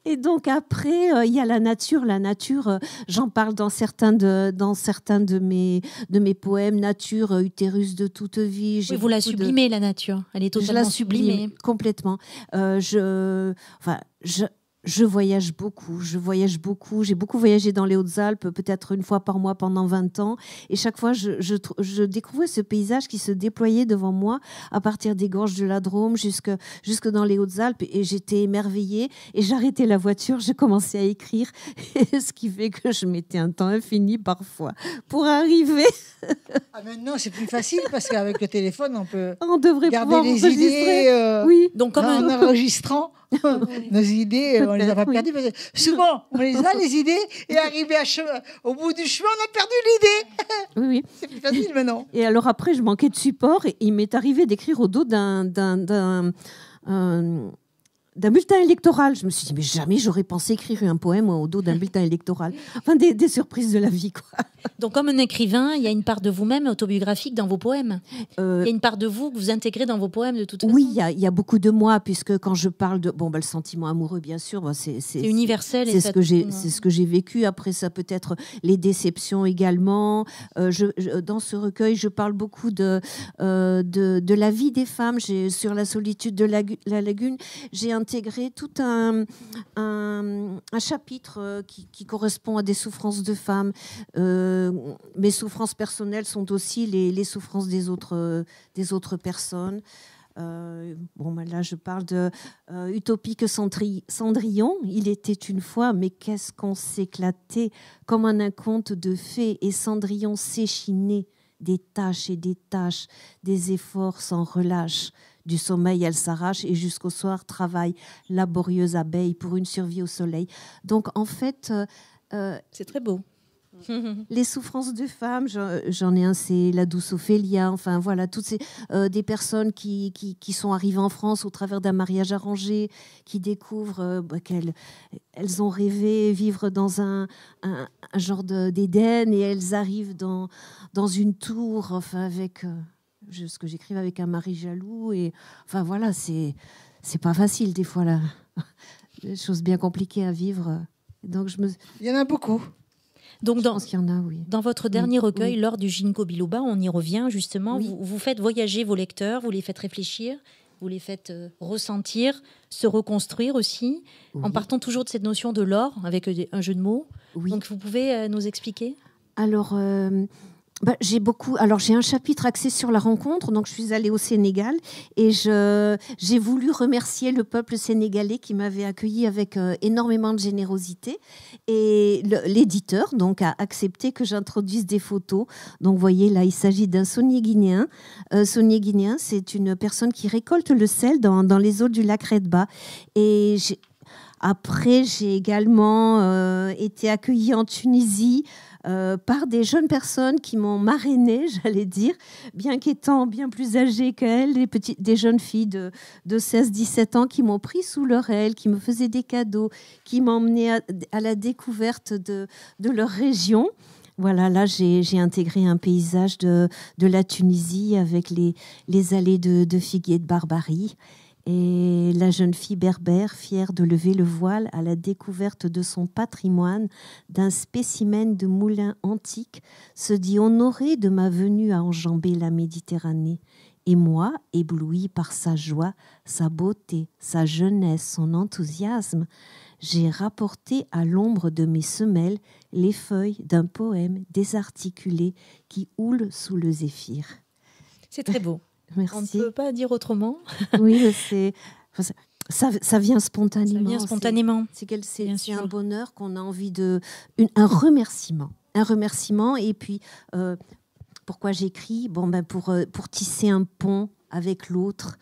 Et donc après, il y a la nature. La nature, j'en parle dans certains de mes poèmes. Nature, utérus de toute vie. Oui, vous la sublimez, la nature. Elle est totalement sublimée. Complètement. Je voyage beaucoup. J'ai beaucoup voyagé dans les Hautes-Alpes, peut-être une fois par mois pendant 20 ans. Et chaque fois, je découvrais ce paysage qui se déployait devant moi à partir des gorges de la Drôme jusque dans les Hautes-Alpes. Et j'étais émerveillée. Et j'arrêtais la voiture, je commençais à écrire. Et ce qui fait que je mettais un temps infini parfois pour arriver. Maintenant, c'est plus facile parce qu'avec le téléphone, on devrait garder les idées. Oui. Donc, comme en enregistrant nos idées, on les a pas perdues. Parce que souvent, on les a, les idées, et arrivé au bout du chemin, on a perdu l'idée. Oui. C'est plus facile maintenant. Et alors après, je manquais de support et il m'est arrivé d'écrire au dos d'un bulletin électoral. Je me suis dit, mais jamais j'aurais pensé écrire un poème au dos d'un bulletin électoral. Enfin, des surprises de la vie, quoi. Donc, comme un écrivain, il y a une part de vous-même autobiographique dans vos poèmes. Il y a une part de vous que vous intégrez dans vos poèmes, de toute façon. Oui, il y a beaucoup de moi, puisque quand je parle de... le sentiment amoureux, bien sûr, c'est universel. C'est ce que j'ai vécu. Après, ça peut être les déceptions également. Dans ce recueil, je parle beaucoup de la vie des femmes. Sur la solitude de la lagune, j'ai intégré tout un chapitre qui correspond à des souffrances de femmes. Mes souffrances personnelles sont aussi les souffrances des autres personnes. Là, je parle de utopique Cendrillon. Il était une fois, mais qu'est-ce qu'on s'éclatait comme un conte de fées. Et Cendrillon s'échinait des tâches et des tâches, des efforts sans relâche. Du sommeil, elle s'arrache et jusqu'au soir travaille, laborieuse abeille pour une survie au soleil. Donc, en fait... c'est très beau. Les souffrances de femmes, j'en ai un, c'est la douce Ophélia. Enfin, voilà, toutes ces des personnes qui sont arrivées en France au travers d'un mariage arrangé, qui découvrent qu'elles ont rêvé vivre dans un genre d'Éden et elles arrivent dans une tour, enfin, avec... ce que j'écrive avec un mari jaloux et enfin voilà, c'est pas facile des fois là, des choses bien compliquées à vivre. Donc il y en a beaucoup. Donc je pense qu'il y en a, oui. Dans votre dernier recueil, Lors du Ginkgo biloba, on y revient justement. Oui. Vous faites voyager vos lecteurs, vous les faites réfléchir, vous les faites ressentir, se reconstruire aussi, en partant toujours de cette notion de l'or avec un jeu de mots. Oui. Donc vous pouvez nous expliquer ? Alors. J'ai un chapitre axé sur la rencontre, donc je suis allée au Sénégal et j'ai voulu remercier le peuple sénégalais qui m'avait accueilli avec énormément de générosité et l'éditeur donc a accepté que j'introduise des photos. Donc vous voyez là, il s'agit d'un saunier guinéen. Saunier guinéen, c'est une personne qui récolte le sel dans les eaux du lac Redba et après j'ai également été accueillie en Tunisie par des jeunes personnes qui m'ont marrainée, j'allais dire, bien qu'étant bien plus âgées qu'elles, des jeunes filles de 16-17 ans qui m'ont pris sous leur aile, qui me faisaient des cadeaux, qui m'emmenaient à la découverte de leur région. Voilà, là, j'ai intégré un paysage de la Tunisie avec les allées de figuier de Barbarie. Et la jeune fille berbère, fière de lever le voile à la découverte de son patrimoine, d'un spécimen de moulin antique, se dit honorée de ma venue à enjamber la Méditerranée. Et moi, éblouie par sa joie, sa beauté, sa jeunesse, son enthousiasme, j'ai rapporté à l'ombre de mes semelles les feuilles d'un poème désarticulé qui houle sous le zéphyr. C'est très beau. Merci. On ne peut pas dire autrement. Oui, Ça vient spontanément. Ça vient spontanément. C'est un bonheur qu'on a envie de... Un remerciement. Un remerciement. Et puis, pourquoi j'écris? Pour tisser un pont avec l'autre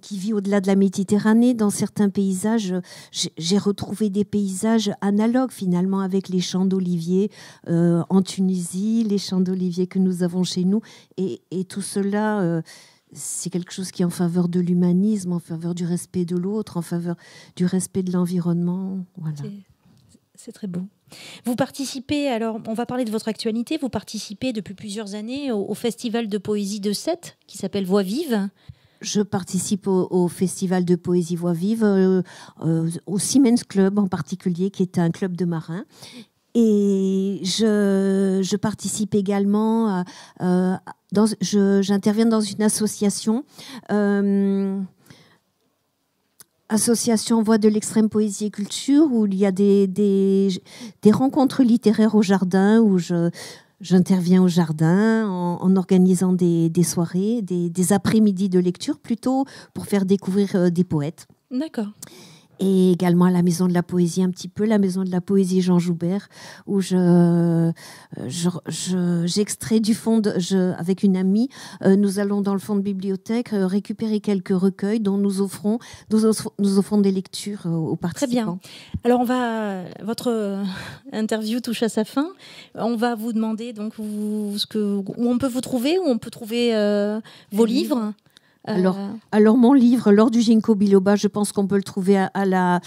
qui vit au-delà de la Méditerranée. Dans certains paysages, j'ai retrouvé des paysages analogues finalement avec les champs d'oliviers en Tunisie, les champs d'oliviers que nous avons chez nous. Et tout cela... c'est quelque chose qui est en faveur de l'humanisme, en faveur du respect de l'autre, en faveur du respect de l'environnement. Voilà. C'est très beau. Vous participez, alors on va parler de votre actualité, vous participez depuis plusieurs années au festival de poésie de Sète qui s'appelle Voix Vive. Je participe au festival de poésie Voix Vive, au Siemens Club en particulier, qui est un club de marins. Et je participe également, j'interviens dans une association, association Voix de l'extrême poésie et culture, où il y a des rencontres littéraires au jardin, où j'interviens au jardin en organisant des soirées, des après-midi de lecture plutôt, pour faire découvrir des poètes. D'accord. Et également à la Maison de la Poésie, un petit peu, la Maison de la Poésie Jean Joubert, où j'extrais du fond, avec une amie, nous allons dans le fond de bibliothèque récupérer quelques recueils dont nous offrons des lectures aux participants. Très bien. Alors, votre interview touche à sa fin. On va vous demander donc, où on peut vous trouver, où on peut trouver vos livres. Alors, mon livre, L'Or du Ginkgo biloba, je pense qu'on peut le trouver à la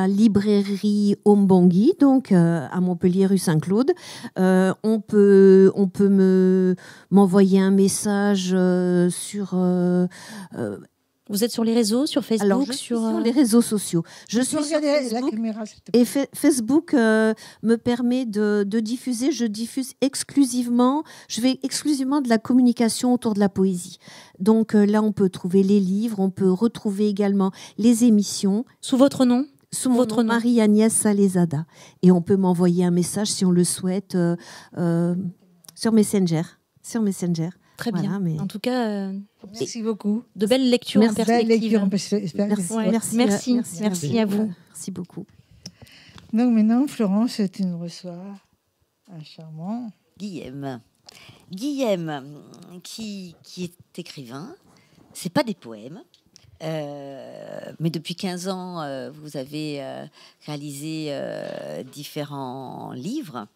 librairie Ombangui, donc à Montpellier, rue Saint-Claude. On peut m'envoyer un message sur... Vous êtes sur les réseaux, sur Facebook? Alors, je suis sur les réseaux sociaux. Je suis sur Facebook. Et Facebook me permet de diffuser. Je diffuse exclusivement. Je fais exclusivement de la communication autour de la poésie. Donc là, on peut trouver les livres. On peut retrouver également les émissions. Sous votre nom? Sous mon nom, Marie-Agnès Salezada. Et on peut m'envoyer un message si on le souhaite sur Messenger. Très bien. Voilà, En tout cas, merci beaucoup. De belles lectures en perspective. Merci à vous. Merci beaucoup. Donc maintenant, Florence, tu nous reçois un charmant Guillaume, qui est écrivain. C'est pas des poèmes. Mais depuis 15 ans, vous avez réalisé différents livres.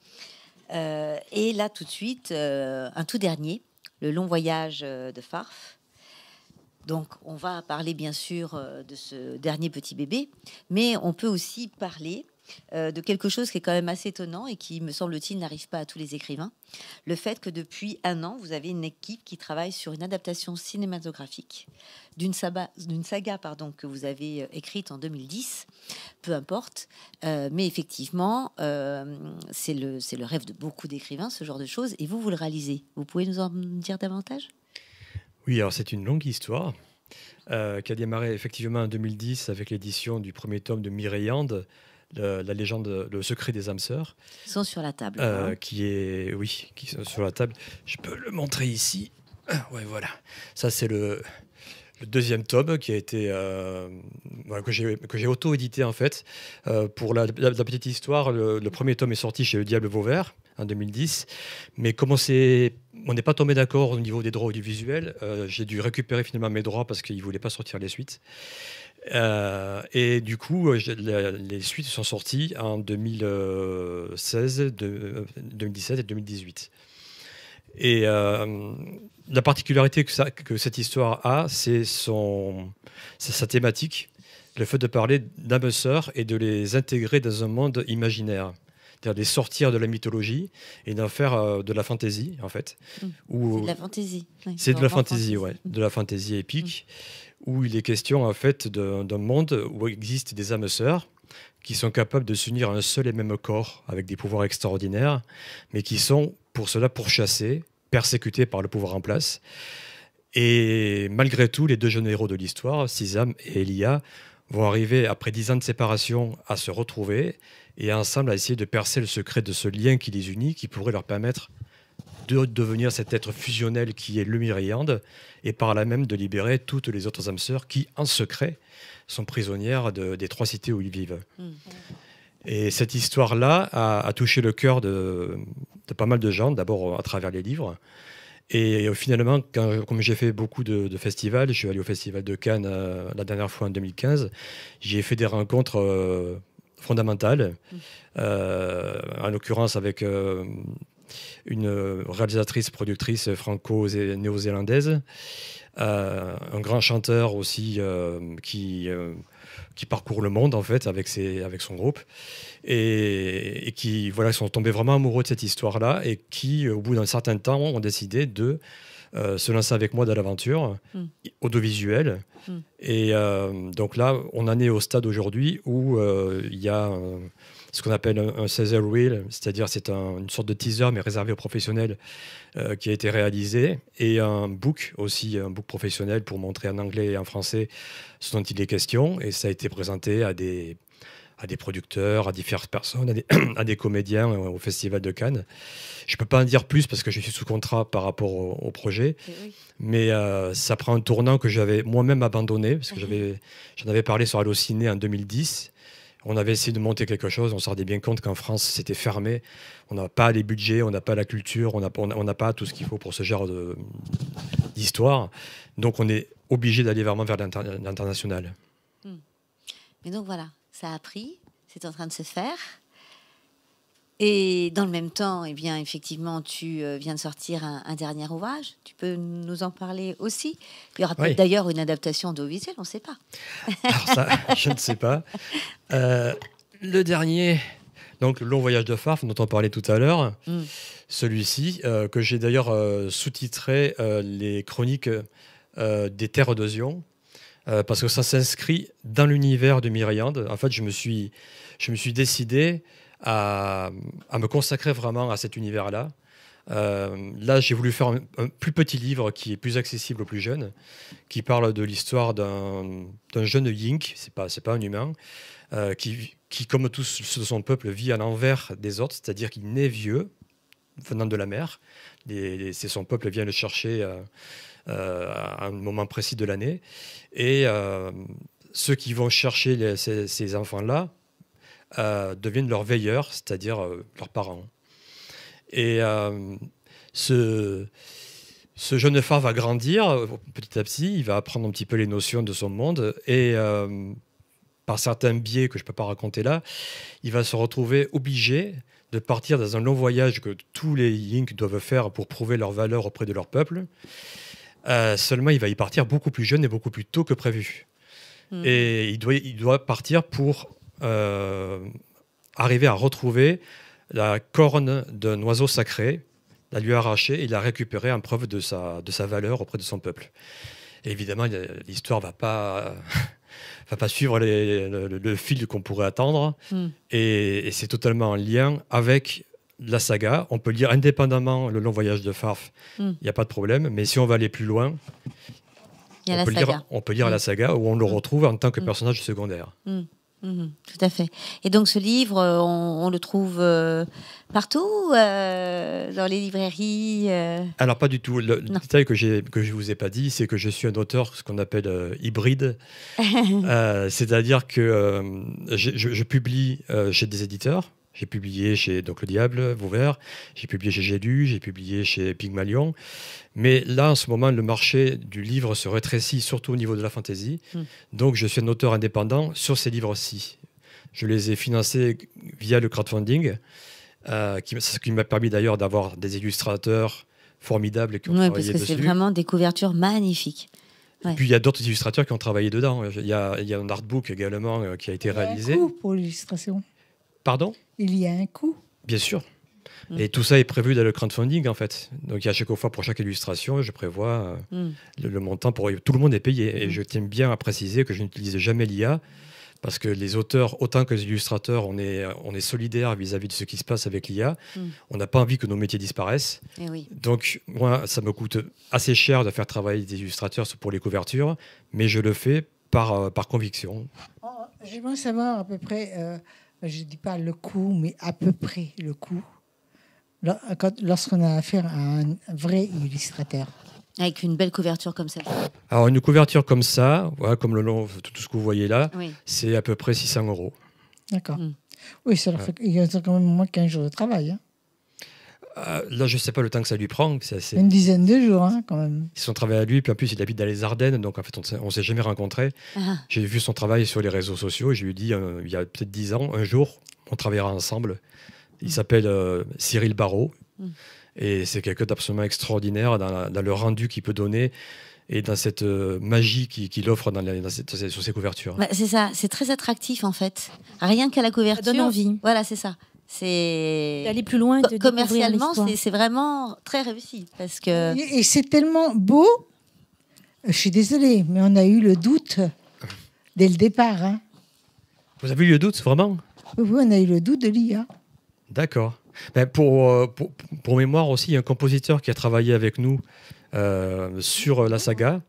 Et là, tout de suite, un tout dernier, Le long voyage de Farf. Donc, on va parler bien sûr de ce dernier petit bébé, mais on peut aussi parler de quelque chose qui est quand même assez étonnant et qui, me semble-t-il, n'arrive pas à tous les écrivains. Le fait que depuis 1 an, vous avez une équipe qui travaille sur une adaptation cinématographique d'une saga que vous avez écrite en 2010. Peu importe. Mais effectivement, c'est le rêve de beaucoup d'écrivains, ce genre de choses. Et vous le réalisez. Vous pouvez nous en dire davantage ? Oui, alors c'est une longue histoire qui a démarré effectivement en 2010 avec l'édition du premier tome de Mireille Ande, la légende, le secret des âmes sœurs. Ils sont sur la table. Qui sont sur la table. Je peux le montrer ici. Ouais, voilà. Ça, c'est le deuxième tome qui a été que j'ai auto-édité en fait. Pour la petite histoire, le premier tome est sorti chez Le Diable Vauvert en 2010, mais comme on n'est pas tombé d'accord au niveau des droits audiovisuels, j'ai dû récupérer finalement mes droits parce qu'ils ne voulaient pas sortir les suites. Et du coup, les suites sont sorties en 2016, 2017 et 2018. Et la particularité que cette histoire a, c'est sa thématique, le fait de parler d'âmes sœurs et de les intégrer dans un monde imaginaire. C'est-à-dire de les sortir de la mythologie et d'en faire de la fantaisie, en fait. C'est de la fantaisie. Oui, c'est de la fantaisie, ouais, de la fantaisie épique, où il est question, en fait, d'un monde où existent des âmes sœurs qui sont capables de s'unir à un seul et même corps avec des pouvoirs extraordinaires, mais qui sont, pour cela, pourchassés, persécutés par le pouvoir en place. Et malgré tout, les deux jeunes héros de l'histoire, Sisam et Elia, vont arriver, après 10 ans de séparation, à se retrouver et ensemble à essayer de percer le secret de ce lien qui les unit, qui pourrait leur permettre de devenir cet être fusionnel qui est le Myriande, et par là même de libérer toutes les autres âmes sœurs qui, en secret, sont prisonnières des 3 cités où ils vivent. Et cette histoire-là a touché le cœur de pas mal de gens, d'abord à travers les livres. Et finalement, comme j'ai fait beaucoup de festivals, je suis allé au Festival de Cannes la dernière fois en 2015, j'ai fait des rencontres fondamentales, en l'occurrence avec une réalisatrice, productrice franco-néo-zélandaise, un grand chanteur aussi qui parcourt le monde en fait avec son groupe et qui sont tombés vraiment amoureux de cette histoire-là et qui, au bout d'un certain temps, ont décidé de se lancer avec moi dans l'aventure audiovisuelle. Et donc là, on en est au stade aujourd'hui où il y a ce qu'on appelle un Caesar Reel, c'est-à-dire c'est une sorte de teaser mais réservé aux professionnels qui a été réalisé, et un book aussi, un book professionnel pour montrer en anglais et en français ce dont il est question, et ça a été présenté à des producteurs, à différentes personnes, à des comédiens au Festival de Cannes. Je ne peux pas en dire plus parce que je suis sous contrat par rapport au projet, mais ça prend un tournant que j'avais moi-même abandonné, parce que j'en avais parlé sur Allociné en 2010. On avait essayé de monter quelque chose, on se rendait bien compte qu'en France, c'était fermé. On n'a pas les budgets, on n'a pas la culture, on n'a pas tout ce qu'il faut pour ce genre d'histoire. Donc on est obligé d'aller vraiment vers l'international. Mais donc voilà, ça a pris, c'est en train de se faire. Et dans le même temps, eh bien, effectivement, tu viens de sortir un dernier ouvrage. Tu peux nous en parler aussi? Il y aura peut-être d'ailleurs une adaptation audiovisuelle, on ne sait pas. Alors ça, je ne sais pas. Le dernier, donc le long voyage de Farf, dont on parlait tout à l'heure, celui-ci, que j'ai d'ailleurs sous-titré les chroniques des terres de Zion, parce que ça s'inscrit dans l'univers de Myriande. En fait, je me suis décidé à me consacrer vraiment à cet univers-là. Là, j'ai voulu faire un plus petit livre qui est plus accessible aux plus jeunes, qui parle de l'histoire d'un jeune Yink, c'est pas un humain, qui, comme tous ceux de son peuple, vit à l'envers des autres, c'est-à-dire qu'il naît vieux, venant de la mer. C'est son peuple vient le chercher à un moment précis de l'année. Et ceux qui vont chercher ces enfants-là deviennent leurs veilleurs, c'est-à-dire leurs parents. Et ce jeune phare va grandir petit à petit, il va apprendre un petit peu les notions de son monde, et par certains biais que je ne peux pas raconter là, il va se retrouver obligé de partir dans un long voyage que tous les Yinks doivent faire pour prouver leur valeur auprès de leur peuple. Seulement, il va y partir beaucoup plus jeune et beaucoup plus tôt que prévu. Et il doit partir pour arriver à retrouver la corne d'un oiseau sacré, la lui arracher et la récupérer en preuve de sa valeur auprès de son peuple. Et évidemment, l'histoire ne va pas suivre le fil qu'on pourrait attendre, et c'est totalement en lien avec la saga. On peut lire indépendamment le long voyage de Farf, il n'y a pas de problème, mais si on va aller plus loin, on peut lire la saga où on le retrouve en tant que personnage secondaire. Tout à fait. Et donc ce livre, on le trouve partout, dans les librairies Alors pas du tout. Le détail que je ne vous ai pas dit, c'est que je suis un auteur, ce qu'on appelle hybride. C'est-à-dire que je publie chez des éditeurs. J'ai publié chez Le Diable, Vauvert, j'ai publié chez J'ai lu, j'ai publié chez Pygmalion. Mais là, en ce moment, le marché du livre se rétrécit, surtout au niveau de la fantasy. Donc, je suis un auteur indépendant sur ces livres-ci. Je les ai financés via le crowdfunding, ce qui m'a permis d'ailleurs d'avoir des illustrateurs formidables qui ont travaillé dessus. Parce que c'est vraiment des couvertures magnifiques. Ouais. Puis il y a d'autres illustrateurs qui ont travaillé dedans. Il y a un artbook également qui a été réalisé. Il y a un coût pour l'illustration. Pardon ? Il y a un coût. Bien sûr. Et tout ça est prévu dans le crowdfunding, en fait. Donc, il y a chaque fois, pour chaque illustration, je prévois le montant pour... Tout le monde est payé. Et je tiens bien à préciser que je n'utilise jamais l'IA, parce que les auteurs, autant que les illustrateurs, on est solidaires vis-à-vis de ce qui se passe avec l'IA. On n'a pas envie que nos métiers disparaissent. Et oui. Donc, moi, ça me coûte assez cher de faire travailler des illustrateurs pour les couvertures, mais je le fais par conviction. J'aimerais savoir à peu près... je ne dis pas le coût, mais à peu près le coût lorsqu'on a affaire à un vrai illustrateur. Avec une belle couverture comme ça. Alors, une couverture comme ça, voilà, comme le long, tout ce que vous voyez là, Oui. c'est à peu près 600 €. D'accord. Oui, ça leur fait il y a quand même moins qu'15 jours de travail. Hein. Là, je ne sais pas le temps que ça lui prend. Une dizaine de jours, hein, quand même. Ils sont travaillés à lui, puis en plus, il habite dans les Ardennes, donc en fait, on ne s'est jamais rencontrés. Ah. J'ai vu son travail sur les réseaux sociaux et je lui ai dit, il y a peut-être 10 ans, un jour, on travaillera ensemble. Il s'appelle Cyril Barrault et c'est quelqu'un d'absolument extraordinaire dans le rendu qu'il peut donner et dans cette magie qu'il offre sur ses couvertures. Bah, c'est ça, c'est très attractif en fait. Rien qu'à la couverture. Ça donne envie. Voilà, c'est ça. C'est d'aller plus loin et de découvrir commercialement, l'histoire. c'est vraiment très réussi parce que Et c'est tellement beau. Je suis désolée, mais on a eu le doute dès le départ. Hein. Vous avez eu le doute, vraiment? Oui, on a eu le doute de l'IA. D'accord. Ben, pour mémoire aussi, il y a un compositeur qui a travaillé avec nous sur la saga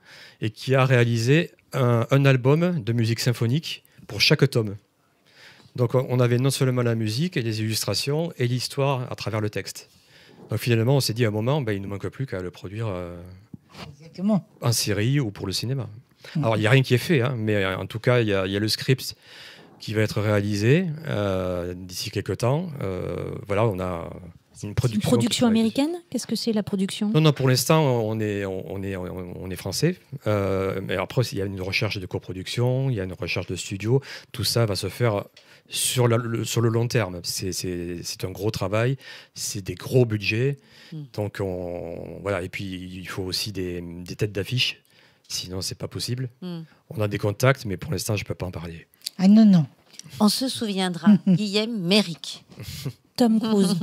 et qui a réalisé un album de musique symphonique pour chaque tome. Donc on avait non seulement la musique et les illustrations et l'histoire à travers le texte. Donc finalement, on s'est dit à un moment, il ne manque plus qu'à le produire en série ou pour le cinéma. Alors il n'y a rien qui est fait, hein, mais en tout cas, il y a le script qui va être réalisé d'ici quelques temps. Voilà, on a une production. Une production américaine? Qu'est-ce que c'est la production? Non, pour l'instant, on est français. Mais après, il y a une recherche de coproduction, il y a une recherche de studio. Tout ça va se faire sur le long terme. C'est un gros travail, c'est des gros budgets. Donc, voilà. Et puis, il faut aussi des têtes d'affiche. Sinon, c'est pas possible. On a des contacts, mais pour l'instant, je ne peux pas en parler. Ah non, non. on se souviendra. Guillaume Méric. Tom Cruise.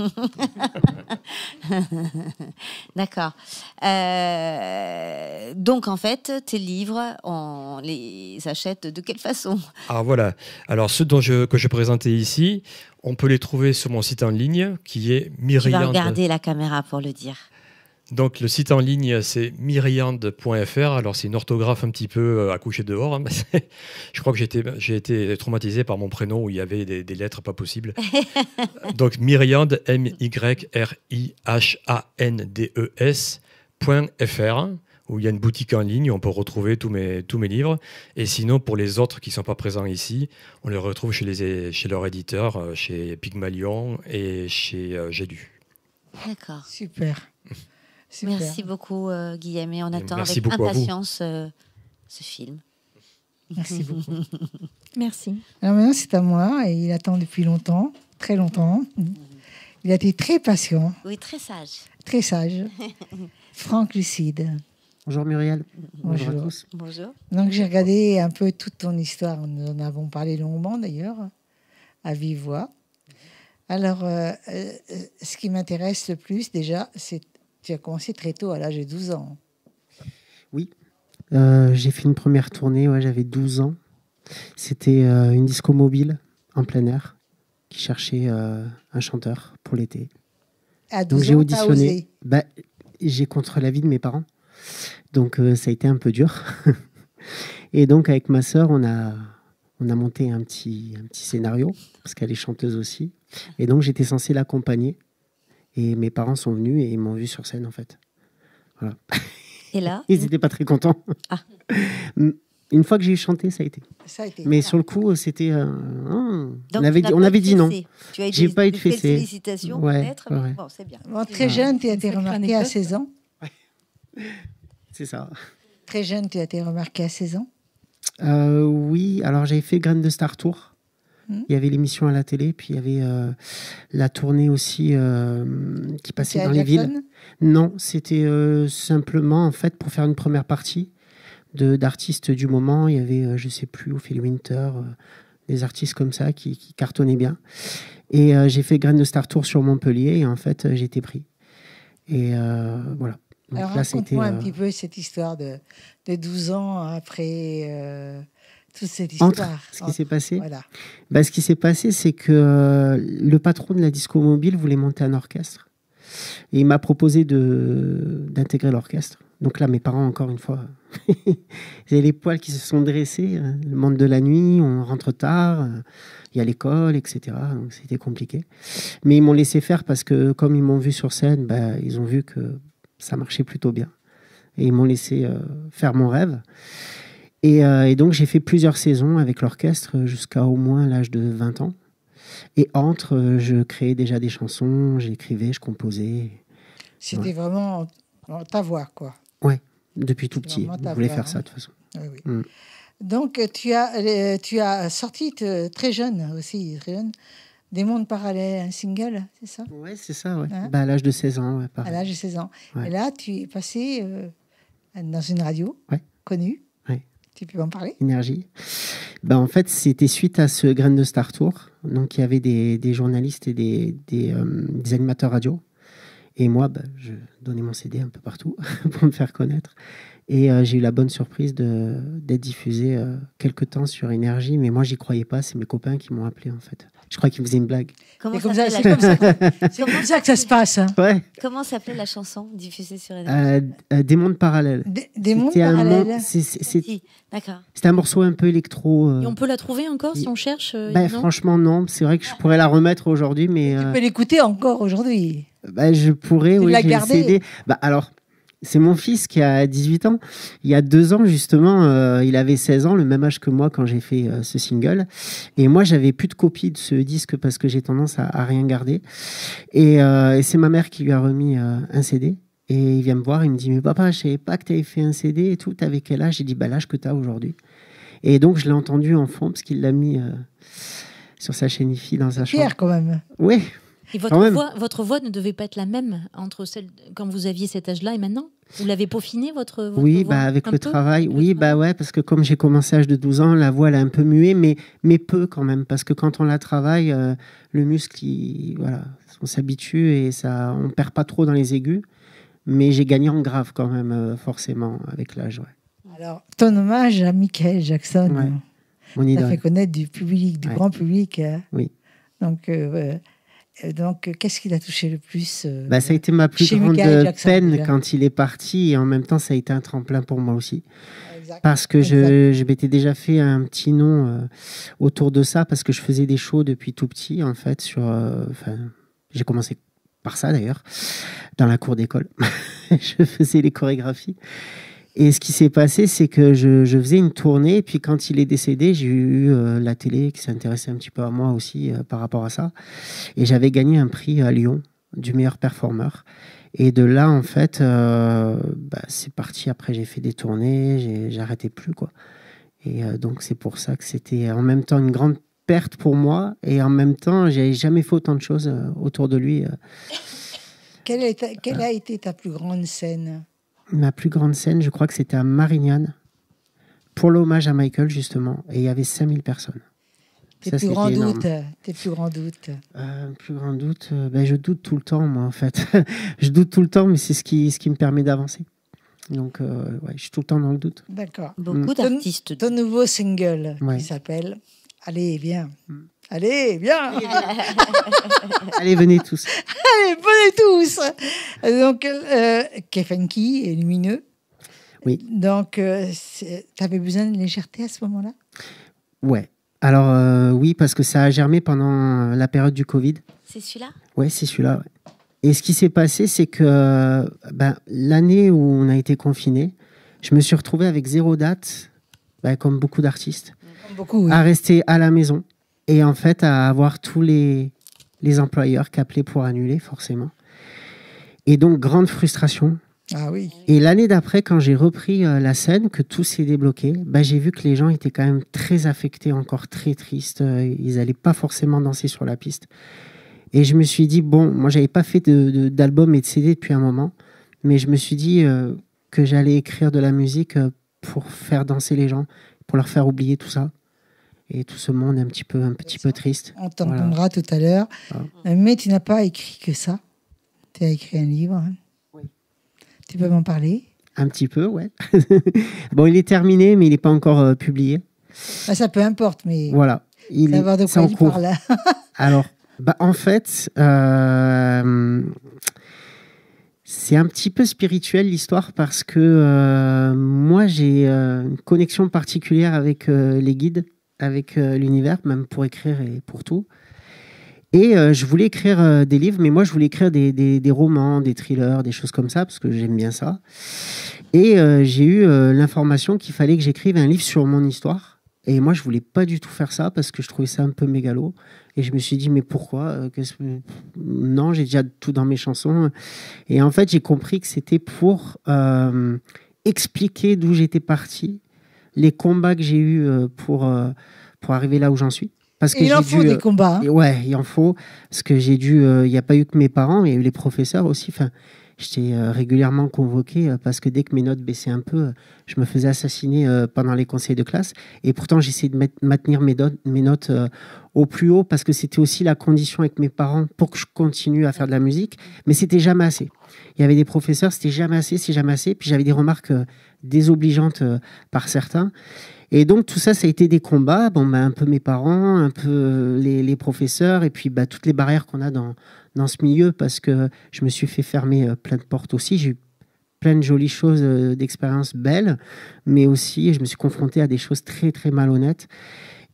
D'accord. Donc, en fait, tes livres, on les achète de quelle façon? Ah voilà. Alors, ceux que je présentais ici, on peut les trouver sur mon site en ligne qui est Myriande. Tu vas regarder la caméra pour le dire. Donc, le site en ligne, c'est myriande.fr. Alors, c'est une orthographe un petit peu à coucher dehors. Hein. Je crois que j'ai été traumatisé par mon prénom où il y avait des lettres pas possibles. Donc, Myriande, myrihandes.fr, où il y a une boutique en ligne où on peut retrouver tous mes livres. Et sinon, pour les autres qui ne sont pas présents ici, on les retrouve chez leur éditeur, chez Pygmalion et chez J'ai lu. D'accord. Super. Super. Merci beaucoup, Guillaume. Et on attend Merci avec beaucoup impatience ce film. Merci beaucoup. Merci. Alors maintenant, c'est à moi et il attend depuis longtemps, très longtemps. Il a été très patient. Oui, très sage. Très sage. Franck Lucide. Bonjour Muriel. Bonjour à tous. Bonjour. Donc j'ai regardé un peu toute ton histoire. Nous en avons parlé longuement d'ailleurs, à vive voix. Alors, ce qui m'intéresse le plus déjà, c'est tu as commencé très tôt, à l'âge de 12 ans. Oui, j'ai fait une première tournée, j'avais 12 ans. C'était une disco mobile en plein air qui cherchait un chanteur pour l'été. À 12 donc j'ai ans, auditionné. J'ai contre l'avis de mes parents. Donc ça a été un peu dur. Et donc avec ma sœur, on a monté un petit scénario, parce qu'elle est chanteuse aussi. Et donc j'étais censé l'accompagner. Et mes parents sont venus et ils m'ont vu sur scène, en fait. Voilà. Et là ils n'étaient pas très contents. Ah. Une fois que j'ai chanté, ça a été. Mais sur le coup, c'était... on avait dit non. Tu as j'ai pas été fessé. Félicitations, peut-être. Mais bon, c'est bien. Bon, très jeune, tu as été remarqué à 16 ans. C'est ça. Très jeune, tu as été remarqué à 16 ans. Oui, alors j'avais fait Graines de Star Tour. Il y avait l'émission à la télé, puis il y avait la tournée aussi qui passait dans les villes. Non, c'était simplement en fait pour faire une première partie d'artistes du moment. Il y avait, je sais plus, Ophélie Winter, des artistes comme ça qui cartonnaient bien. Et j'ai fait Graines de Star Tour sur Montpellier et en fait j'ai été pris. Et voilà. Donc, alors raconte-moi un petit peu cette histoire de 12 ans après... toute cette histoire. Ce qui s'est passé, voilà. Ce qui s'est passé, c'est que le patron de la disco mobile voulait monter un orchestre. Et il m'a proposé d'intégrer l'orchestre. Donc là, mes parents, encore une fois, ils avaient les poils qui se sont dressés. Le monde de la nuit, on rentre tard, il y a l'école, etc. Donc c'était compliqué. Mais ils m'ont laissé faire parce que comme ils m'ont vu sur scène, ils ont vu que ça marchait plutôt bien. Et ils m'ont laissé faire mon rêve. Et donc j'ai fait plusieurs saisons avec l'orchestre jusqu'à au moins l'âge de 20 ans. Et je créais déjà des chansons, j'écrivais, je composais. C'était vraiment ta voix, quoi. Ouais, depuis tout petit. Je voulais faire ça, de toute façon. Oui. Donc, tu as sorti très jeune aussi, Des mondes parallèles, un single, c'est ça? Oui, c'est ça, ouais. À l'âge de 16 ans. Ouais, à l'âge de 16 ans. Ouais. Et là, tu es passé dans une radio connue. Ouais. Tu peux en parler? Énergie. En fait, c'était suite à ce Graines de Star Tour. Donc, il y avait des journalistes et des animateurs radio. Et moi, je donnais mon CD un peu partout pour me faire connaître. Et j'ai eu la bonne surprise d'être diffusé quelque temps sur Énergie. Mais moi, j'y croyais pas. C'est mes copains qui m'ont appelé, en fait. Je crois qu'ils me faisaient une blague. C'est comme ça que ça se passe. Hein. Ouais. Comment s'appelait la chanson diffusée sur Énergie? Des mondes parallèles. Des mondes parallèles. D'accord. C'était un morceau un peu électro. Et on peut la trouver encore si on cherche franchement, non. C'est vrai que je pourrais la remettre aujourd'hui. Mais, tu peux l'écouter encore aujourd'hui. Je pourrais, tu oui. l'as gardé. Alors, c'est mon fils qui a 18 ans. Il y a 2 ans, justement, il avait 16 ans, le même âge que moi quand j'ai fait ce single. Et moi, j'avais plus de copie de ce disque parce que j'ai tendance à rien garder. Et c'est ma mère qui lui a remis un CD. Et il vient me voir, il me dit « Mais papa, je savais pas que tu avais fait un CD et tout. T'avais quel âge ?» J'ai dit « L'âge que tu as aujourd'hui. » Et donc, je l'ai entendu en fond parce qu'il l'a mis sur sa chaîne IFI dans sa chambre. Fier quand même. Oui. Et votre voix ne devait pas être la même entre celle quand vous aviez cet âge-là et maintenant? Vous l'avez peaufinée, votre oui, voix avec le travail. Oui, ouais, parce que comme j'ai commencé à l'âge de 12 ans, la voix elle a un peu mué, mais peu quand même. Parce que quand on la travaille, le muscle, on s'habitue et ça, on perd pas trop dans les aigus. Mais j'ai gagné en grave quand même, forcément, avec l'âge. Ouais. Alors, ton hommage à Michael Jackson, mon idole. Ça fait connaître du public, du grand public. Hein. Oui. Donc, qu'est-ce qui t'a touché le plus ça a été ma plus grande peine quand il est parti. Et en même temps, ça a été un tremplin pour moi aussi. Parce que je m'étais déjà fait un petit nom autour de ça, parce que je faisais des shows depuis tout petit, en fait. J'ai commencé par ça, d'ailleurs, dans la cour d'école. Je faisais les chorégraphies. Et ce qui s'est passé, c'est que je faisais une tournée, et puis quand il est décédé, j'ai eu la télé qui s'intéressait un petit peu à moi aussi par rapport à ça. Et j'avais gagné un prix à Lyon du meilleur performeur. Et de là, en fait, c'est parti. Après, j'ai fait des tournées, j'arrêtais plus, quoi. Et donc, c'est pour ça que c'était en même temps une grande perte pour moi, et en même temps, j'avais jamais fait autant de choses autour de lui. Quelle a été ta plus grande scène ? Ma plus grande scène, je crois que c'était à Marignane, pour l'hommage à Michael, justement. Et il y avait 5000 personnes. Tes plus grands doutes. Plus grand doute, je doute tout le temps, moi, en fait. Je doute tout le temps, mais c'est ce qui me permet d'avancer. Donc, je suis tout le temps dans le doute. D'accord. Beaucoup d'artistes. Ton nouveau single, qui s'appelle « Allez, viens ». Allez, viens. Allez, venez tous. Allez, venez tous. Donc, Kefunky est lumineux. Oui. Donc, tu avais besoin de légèreté à ce moment-là ? Ouais. Alors, oui, parce que ça a germé pendant la période du Covid. C'est celui-là ? Ouais, c'est celui-là. Ouais. Et ce qui s'est passé, c'est que l'année où on a été confinés, je me suis retrouvé avec 0 date, comme beaucoup d'artistes, à rester à la maison. Et en fait, à avoir tous les employeurs qui appelaient pour annuler, forcément. Et donc, grande frustration. Ah oui. Et l'année d'après, quand j'ai repris la scène, que tout s'est débloqué, j'ai vu que les gens étaient quand même très affectés, encore très tristes. Ils n'allaient pas forcément danser sur la piste. Et je me suis dit, moi, je n'avais pas fait d'album et de CD depuis un moment, mais je me suis dit que j'allais écrire de la musique pour faire danser les gens, pour leur faire oublier tout ça. Et tout ce monde est un petit peu triste. On t'entendra tout à l'heure. Voilà. Mais tu n'as pas écrit que ça. Tu as écrit un livre. Hein. Oui. Tu peux m'en parler ? Un petit peu, ouais. Bon, il est terminé, mais il n'est pas encore publié. Ça, peu importe, mais... Voilà. Savoir de quoi il parle. Alors, en fait, C'est un petit peu spirituel l'histoire parce que moi j'ai une connexion particulière avec les guides, avec l'univers, même pour écrire et pour tout. Et je voulais écrire des livres, mais moi je voulais écrire des romans, des thrillers, des choses comme ça, parce que j'aime bien ça. Et j'ai eu l'information qu'il fallait que j'écrive un livre sur mon histoire. Et moi je voulais pas du tout faire ça parce que je trouvais ça un peu mégalo. Et je me suis dit, mais pourquoi Non, j'ai déjà tout dans mes chansons. Et en fait, j'ai compris que c'était pour expliquer d'où j'étais parti, les combats que j'ai eus pour arriver là où j'en suis. Parce que il en faut des combats. Hein. Ouais, il en faut. Parce que j'ai dû... Il n'y a pas eu que mes parents, il y a eu les professeurs aussi. Enfin, j'étais régulièrement convoqué parce que dès que mes notes baissaient un peu, je me faisais assassiner pendant les conseils de classe. Et pourtant, j'essayais de maintenir mes notes au plus haut parce que c'était aussi la condition avec mes parents pour que je continue à faire de la musique. Mais c'était jamais assez. Il y avait des professeurs, c'était jamais assez, c'est jamais assez. Puis j'avais des remarques désobligeantes par certains. Et donc, tout ça, ça a été des combats. Bon, un peu mes parents, un peu les professeurs, et puis toutes les barrières qu'on a dans ce milieu, parce que je me suis fait fermer plein de portes aussi. J'ai eu plein de jolies choses, d'expériences belles, mais aussi, je me suis confronté à des choses très, très malhonnêtes.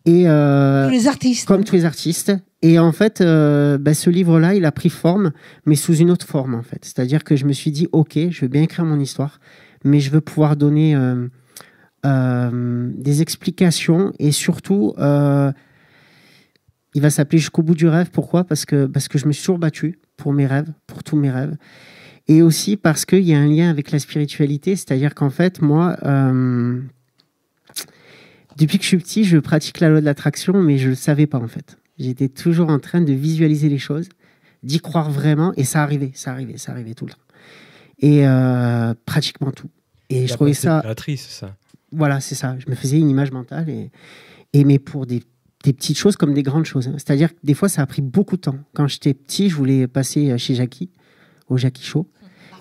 Et, tous les artistes. Comme tous les artistes. Et en fait, ce livre-là, il a pris forme, mais sous une autre forme, en fait. C'est-à-dire que je me suis dit, OK, je veux bien écrire mon histoire, mais je veux pouvoir donner... des explications et surtout il va s'appeler Jusqu'au bout du rêve. Pourquoi ? Parce que je me suis toujours battu pour mes rêves, pour tous mes rêves, et aussi parce qu'il y a un lien avec la spiritualité, c'est-à-dire qu'en fait moi depuis que je suis petit je pratique la loi de l'attraction, mais je ne le savais pas en fait. J'étais toujours en train de visualiser les choses, d'y croire vraiment, et ça arrivait tout le temps, et pratiquement tout. Et je trouvais ça créatrice, ça. Voilà, c'est ça. Je me faisais une image mentale, et mais pour des petites choses comme des grandes choses. C'est-à-dire que des fois, ça a pris beaucoup de temps. Quand j'étais petit, je voulais passer chez Jackie, au Jackie Show.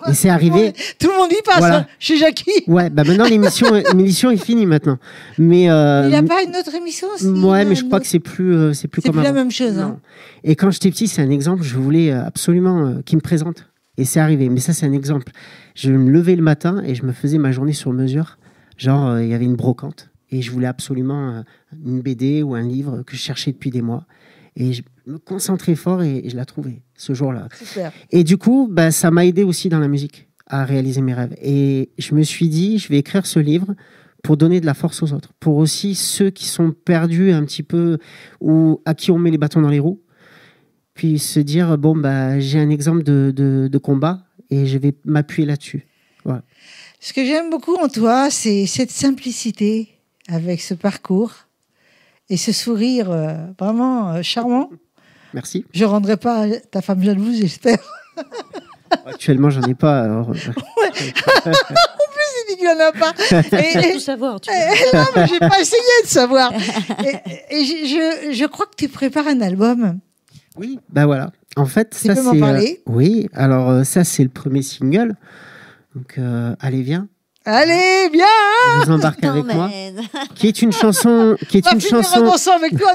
Et c'est arrivé... Tout le monde y passe, voilà. Chez Jackie. Ouais, maintenant, l'émission est finie maintenant. Mais, il n'y a pas une autre émission aussi, ouais, mais je crois que c'est plus comme C'est plus la même chose. Hein. Et quand j'étais petit, c'est un exemple, je voulais absolument qu'il me présente. Et c'est arrivé. Mais ça, c'est un exemple. Je me levais le matin et je me faisais ma journée sur mesure. Genre, il y avait une brocante et je voulais absolument une BD ou un livre que je cherchais depuis des mois. Et je me concentrais fort et je la trouvais ce jour-là. Super. Et du coup, ça m'a aidé aussi dans la musique à réaliser mes rêves. Et je me suis dit, je vais écrire ce livre pour donner de la force aux autres. Pour aussi ceux qui sont perdus un petit peu ou à qui on met les bâtons dans les roues. Puis se dire, j'ai un exemple de combat et je vais m'appuyer là-dessus. Voilà. Ce que j'aime beaucoup en toi, c'est cette simplicité avec ce parcours et ce sourire vraiment charmant. Merci. Je ne rendrai pas ta femme jalouse, j'espère. Actuellement, j'en ai pas. Alors... Ouais. En plus, il dit qu'il n'y en a pas. Tu veux tout savoir. Non, mais je n'ai pas essayé de savoir. Et je crois que tu prépares un album. Oui, voilà. En fait, tu peux m'en parler ? Oui, alors ça, c'est le premier single. Donc, allez, viens. Allez, viens. Je vous embarque avec moi. Qui est une chanson. Avec toi,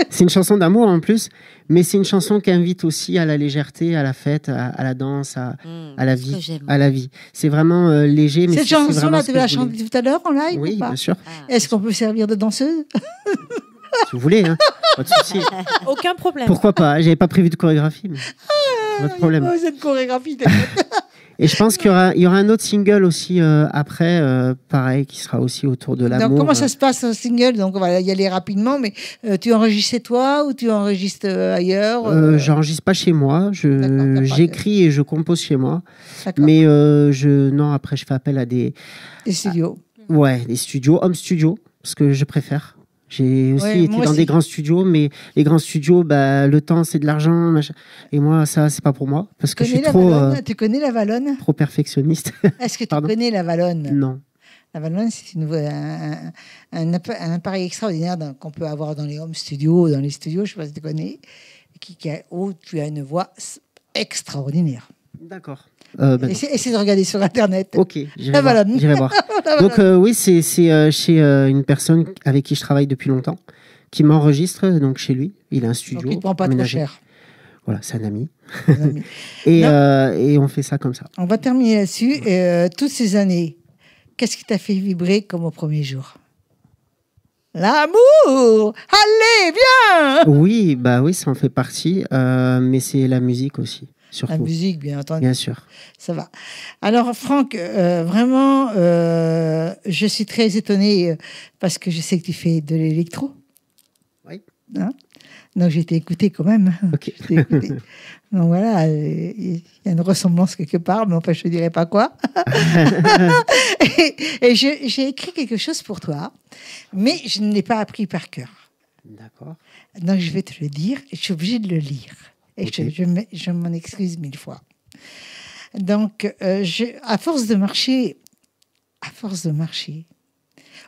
c'est une chanson d'amour en plus, mais c'est une chanson qui invite aussi à la légèreté, à la fête, à la danse, à la vie, C'est vraiment léger. Mais cette chanson-là, tu l'as chantée tout à l'heure en live ? Oui, ou pas ? bien sûr. Est-ce qu'on peut servir de danseuse ? Si vous voulez, hein. Pas de souci. Aucun problème. Pourquoi pas ? J'avais pas prévu de chorégraphie. Mais... pas de problème. Cette chorégraphie. Et je pense qu'il y aura un autre single aussi après, pareil, qui sera aussi autour de l'amour. Donc, comment ça se passe, un single ? Donc, on va y aller rapidement, mais tu enregistres chez toi ou tu enregistres ailleurs J'enregistre pas chez moi. J'écris et je compose chez moi. D'accord. Mais non, après, je fais appel à des studios. Ouais, des studios, home studio, parce que je préfère. J'ai aussi été dans des grands studios, mais les grands studios, le temps, c'est de l'argent. Machin. Et moi, ça, c'est pas pour moi. Parce que je suis trop. Tu connais la Valonne ? Trop perfectionniste. Est-ce que tu connais la Valonne ? Non. La Valonne, c'est un appareil extraordinaire qu'on peut avoir dans les home studios, dans les studios, je ne sais pas si tu connais, où tu as une voix extraordinaire. D'accord. Essaye de regarder sur Internet. Ok, j'irai voir. Donc oui, c'est chez une personne avec qui je travaille depuis longtemps, qui m'enregistre donc chez lui. Il a un studio. Donc il ne prend pas trop cher. Voilà, c'est un ami. Et on fait ça comme ça. On va terminer là-dessus. Toutes ces années, qu'est-ce qui t'a fait vibrer comme au premier jour? L'amour! Allez, viens! Oui, ça en fait partie. Mais c'est la musique aussi, surtout. La musique, bien entendu. Bien sûr. Ça va. Alors, Franck, vraiment, je suis très étonnée parce que je sais que tu fais de l'électro. Oui. Hein? Donc, j'ai été écoutée quand même. Ok. Donc, voilà, il y a une ressemblance quelque part, mais enfin, je ne dirai pas quoi. et j'ai écrit quelque chose pour toi, mais je ne l'ai pas appris par cœur. D'accord. Donc, je vais te le dire. Je suis obligée de le lire. Et Okay. je m'en excuse 1000 fois. Donc, à force de marcher,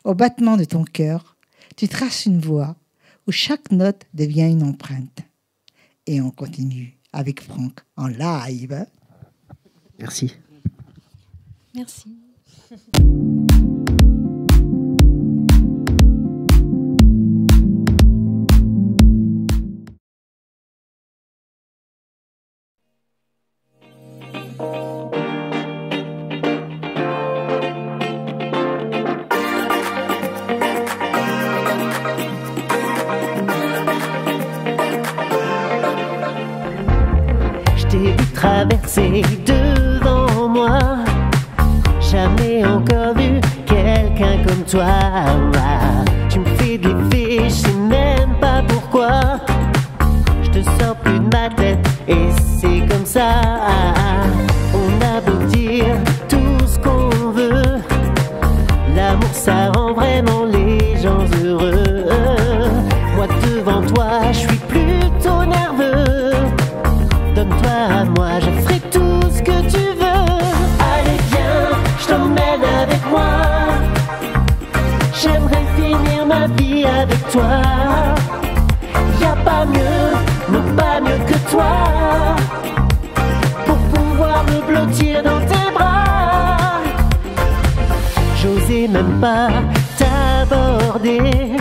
au battement de ton cœur, tu traces une voie où chaque note devient une empreinte. Et on continue avec Franck en live. Merci. Merci. Traverser devant moi, jamais encore vu quelqu'un comme toi. Tu me fais de l'effet, je sais même pas pourquoi. Je te sors plus de ma tête et c'est comme ça. On a beau dire tout ce qu'on veut, l'amour ça rend vraiment les gens heureux. Moi devant toi, je suis plutôt nerveux. Donne-toi à moi, je ferai tout ce que tu veux. Allez viens, je t'emmène avec moi. J'aimerais finir ma vie avec toi. Y'a pas mieux, non pas mieux que toi, pour pouvoir me blottir dans tes bras. J'osais même pas t'aborder,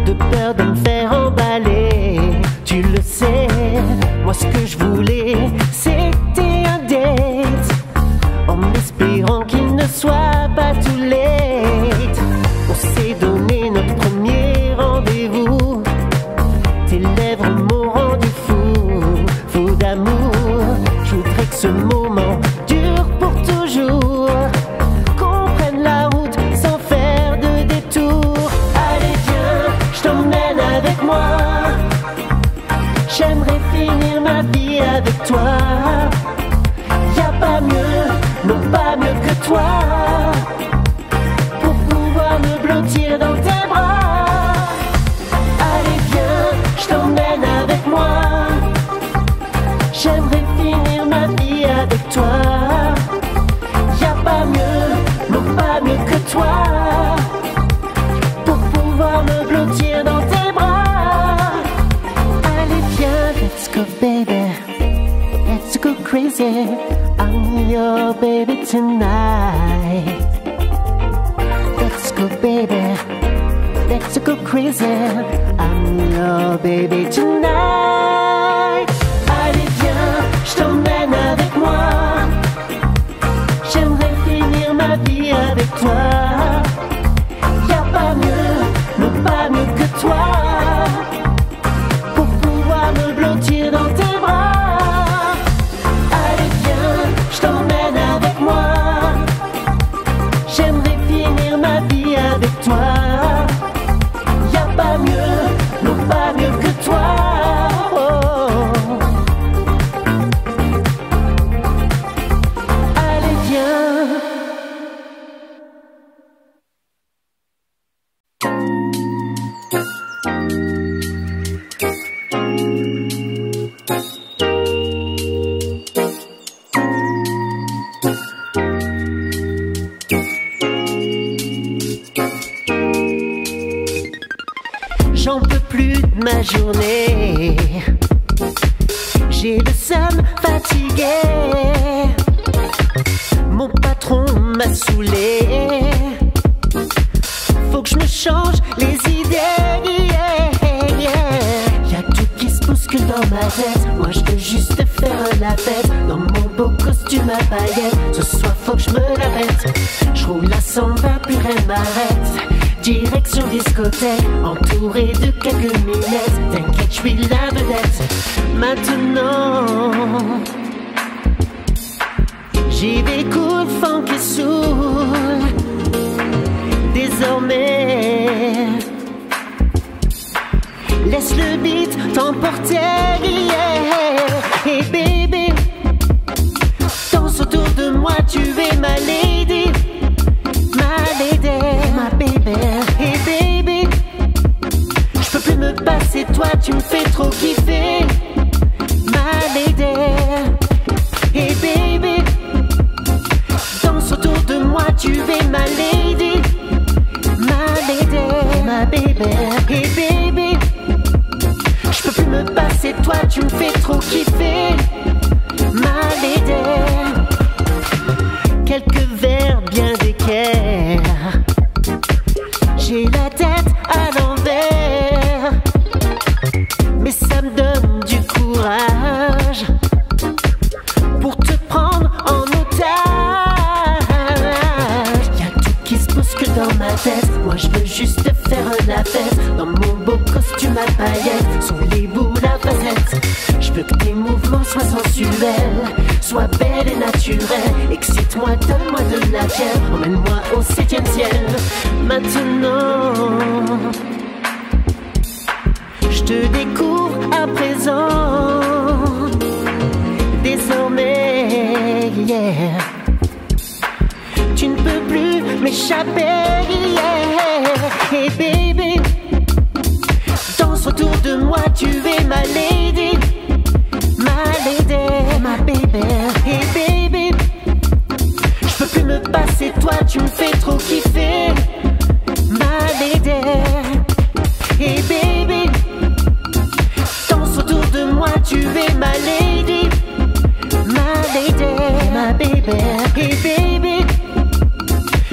de peur de me faire emballer. Tu le sais, moi ce que je voulais, c'était un date, en espérant qu'il ne soit pas too late. On s'est donné notre premier rendez-vous, tes lèvres m'ont rendu fou, fou d'amour. Je voudrais que ce moment dure pour toujours, qu'on prenne la route sans faire de détour. Allez viens, je t'emmène avec moi. J'aimerais finir ma vie avec toi. Y'a pas mieux, non pas mieux que toi, pour pouvoir me blottir dans tes bras. Allez viens, je t'emmène avec moi. J'aimerais finir ma vie avec toi. Y'a pas mieux, non pas mieux que toi, pour pouvoir me blottir dans tes bras. Let's go, baby. Let's go crazy. I'm your baby tonight. Let's go, baby. Let's go crazy. I'm your baby tonight. Allez, viens, je t'emmène avec moi. J'aimerais finir ma vie avec toi. Y'a pas mieux, non pas mieux que toi, me blottir dans tes bras. Allez viens, je t'emmène avec moi. J'aimerais finir ma vie avec toi. Y'a pas mieux, non pas mieux que toi. Allez viens. J'en peux plus de ma journée, j'ai le seum fatigué. Mon patron m'a saoulé, faut que je me change les idées. Y'a tout qui se bouscule dans ma tête, moi costume à paillettes. Ce soir faut que je me la pète. Je roule à 120, plus rien m'arrête. Direction discothèque, entouré de quelques minettes. T'inquiète, je suis la vedette. Maintenant j'y vais cool, funk et soul. Désormais laisse le beat t'emporter, yeah. Hey baby, danse autour de moi, tu es ma lady. Ma lady, ma baby. Hey baby, je peux plus me passer de toi, tu me fais trop kiffer. Ma lady. Hey baby, danse autour de moi, tu es ma lady. Ma lady, ma baby. Hey baby, je peux plus me passer de toi, tu me fais trop kiffer. Ma lady. Quelques vers bien d'équerre, j'ai la tête à l'envers, mais ça me donne du courage pour te prendre en otage. Y'a tout qui se bouscule dans ma tête. Moi je veux juste faire la fête dans mon beau costume à paillettes, sous les boules à facettes. Je veux que tes mouvements soient sensuels, sois belle et naturelle. Excite-moi, donne-moi de la fièvre, emmène-moi au 7e ciel. Maintenant je te découvre à présent. Désormais, yeah, tu ne peux plus m'échapper, yeah. Hey baby, danse autour de moi, tu es ma lady. Ma lady, ma baby. Hey baby, je peux plus me passer de toi, tu me fais trop kiffer. Ma lady. Hey baby, danse autour de moi, tu es ma lady. Ma lady, ma baby. Hey baby,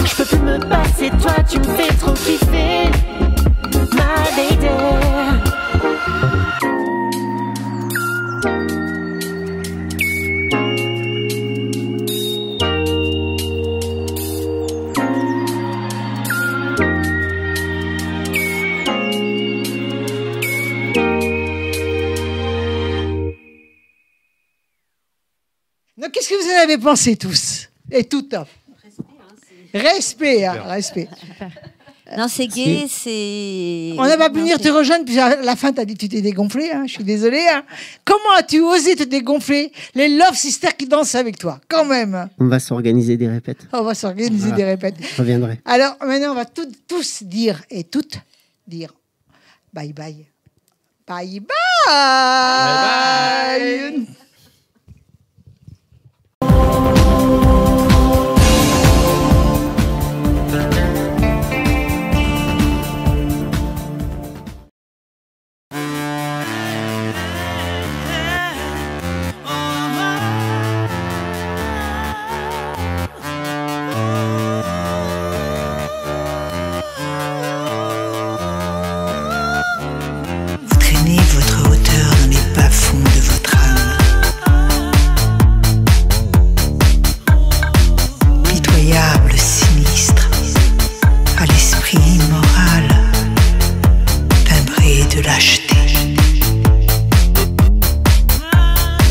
je peux plus me passer de toi, tu me fais trop kiffer. Ma lady. Donc, qu'est-ce que vous en avez pensé tous et toutes? Respect, hein, respect. Non, c'est gay, c'est... On n'a pas pu venir te rejoindre, puis à la fin, tu as dit que tu t'es dégonflé, hein, je suis désolée. Hein. Comment as-tu osé te dégonfler? Les Love Sisters qui dansent avec toi, quand même. On va s'organiser des répètes. On va s'organiser des répètes. Je reviendrai. Alors, maintenant, on va tous dire, et toutes dire, bye bye. Bye bye. Bye bye. Vous traînez votre hauteur dans les bas-fonds de votre âme. Pitoyable, sinistre, à l'esprit immoral, timbré de lâcheté.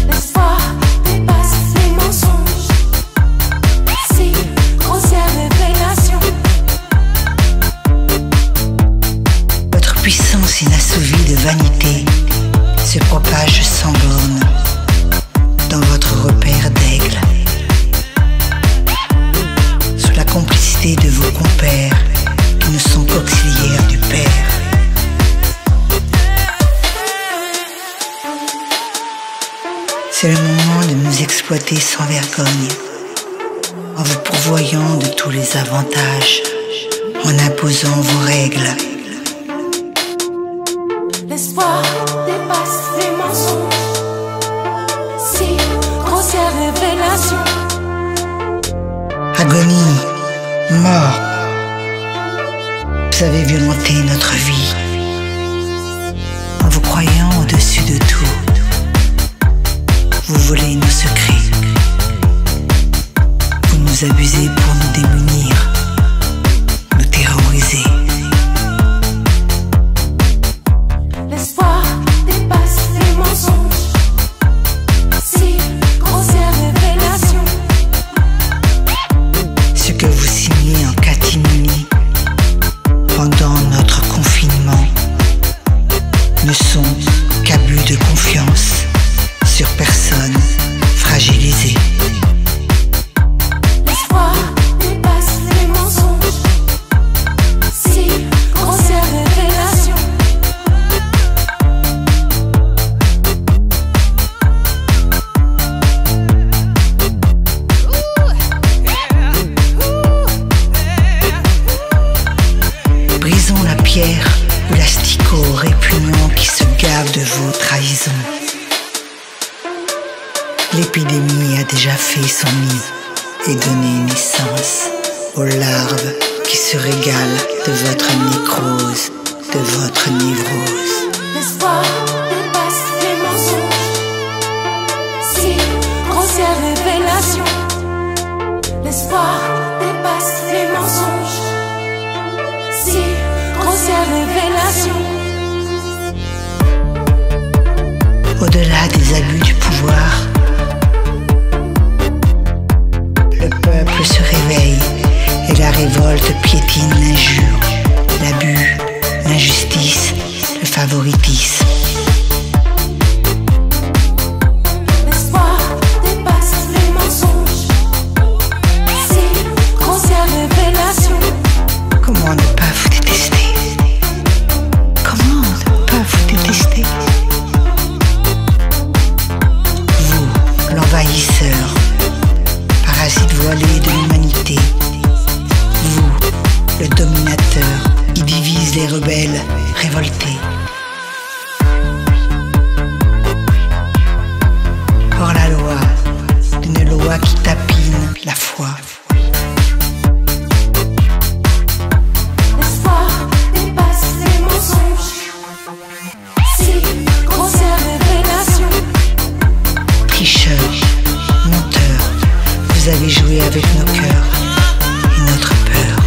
L'espoir dépasse les mensonges, si grossière révélation. Votre puissance inassouvie de vanité se propage sans borne dans votre repère d'aigle. Sous la complicité de vos compères qui ne sont qu'auxiliaires du Père. C'est le moment de nous exploiter sans vergogne, en vous pourvoyant de tous les avantages, en imposant vos règles. L'espoir dépasse les mensonges, si grossière révélation. Agonie, mort, vous avez violenté notre vie, en vous croyant au-dessus de tout. Vous volez nos secrets, vous abusez pour nous démunir, nous terroriser. L'espoir dépasse les mensonges. Si grossière révélation. Ce que vous signez en catimini pendant notre confinement ne sont qu'abus de confiance sur personne fragilisée. L'espoir dépasse les mensonges. Si grossière révélation. Brisons la pierre ou l'asticot répugnant qui se gave de vos trahisons. L'épidémie a déjà fait son nid et donné naissance aux larves qui se régalent de votre nécrose, de votre névrose. L'espoir dépasse les mensonges. Si grossière révélation. L'espoir dépasse les mensonges. Si grossière révélation. Au-delà des abus du pouvoir, le peuple se réveille et la révolte piétine l'injure, l'abus, l'injustice, le favoritisme. L'espoir dépasse les mensonges. Si grossière révélation. Comment ne pas vous détester? Comment ne pas vous détester? Vous, l'envahisseur, parasite voilé de l'humanité. Vous, le dominateur, qui divise les rebelles révoltés. Hors la loi, d'une loi qui tapine la foi. L'espoir dépasse les mensonges. Si grossière révélation. Tricheur, menteur, vous avez joué avec nos cœurs et notre peur.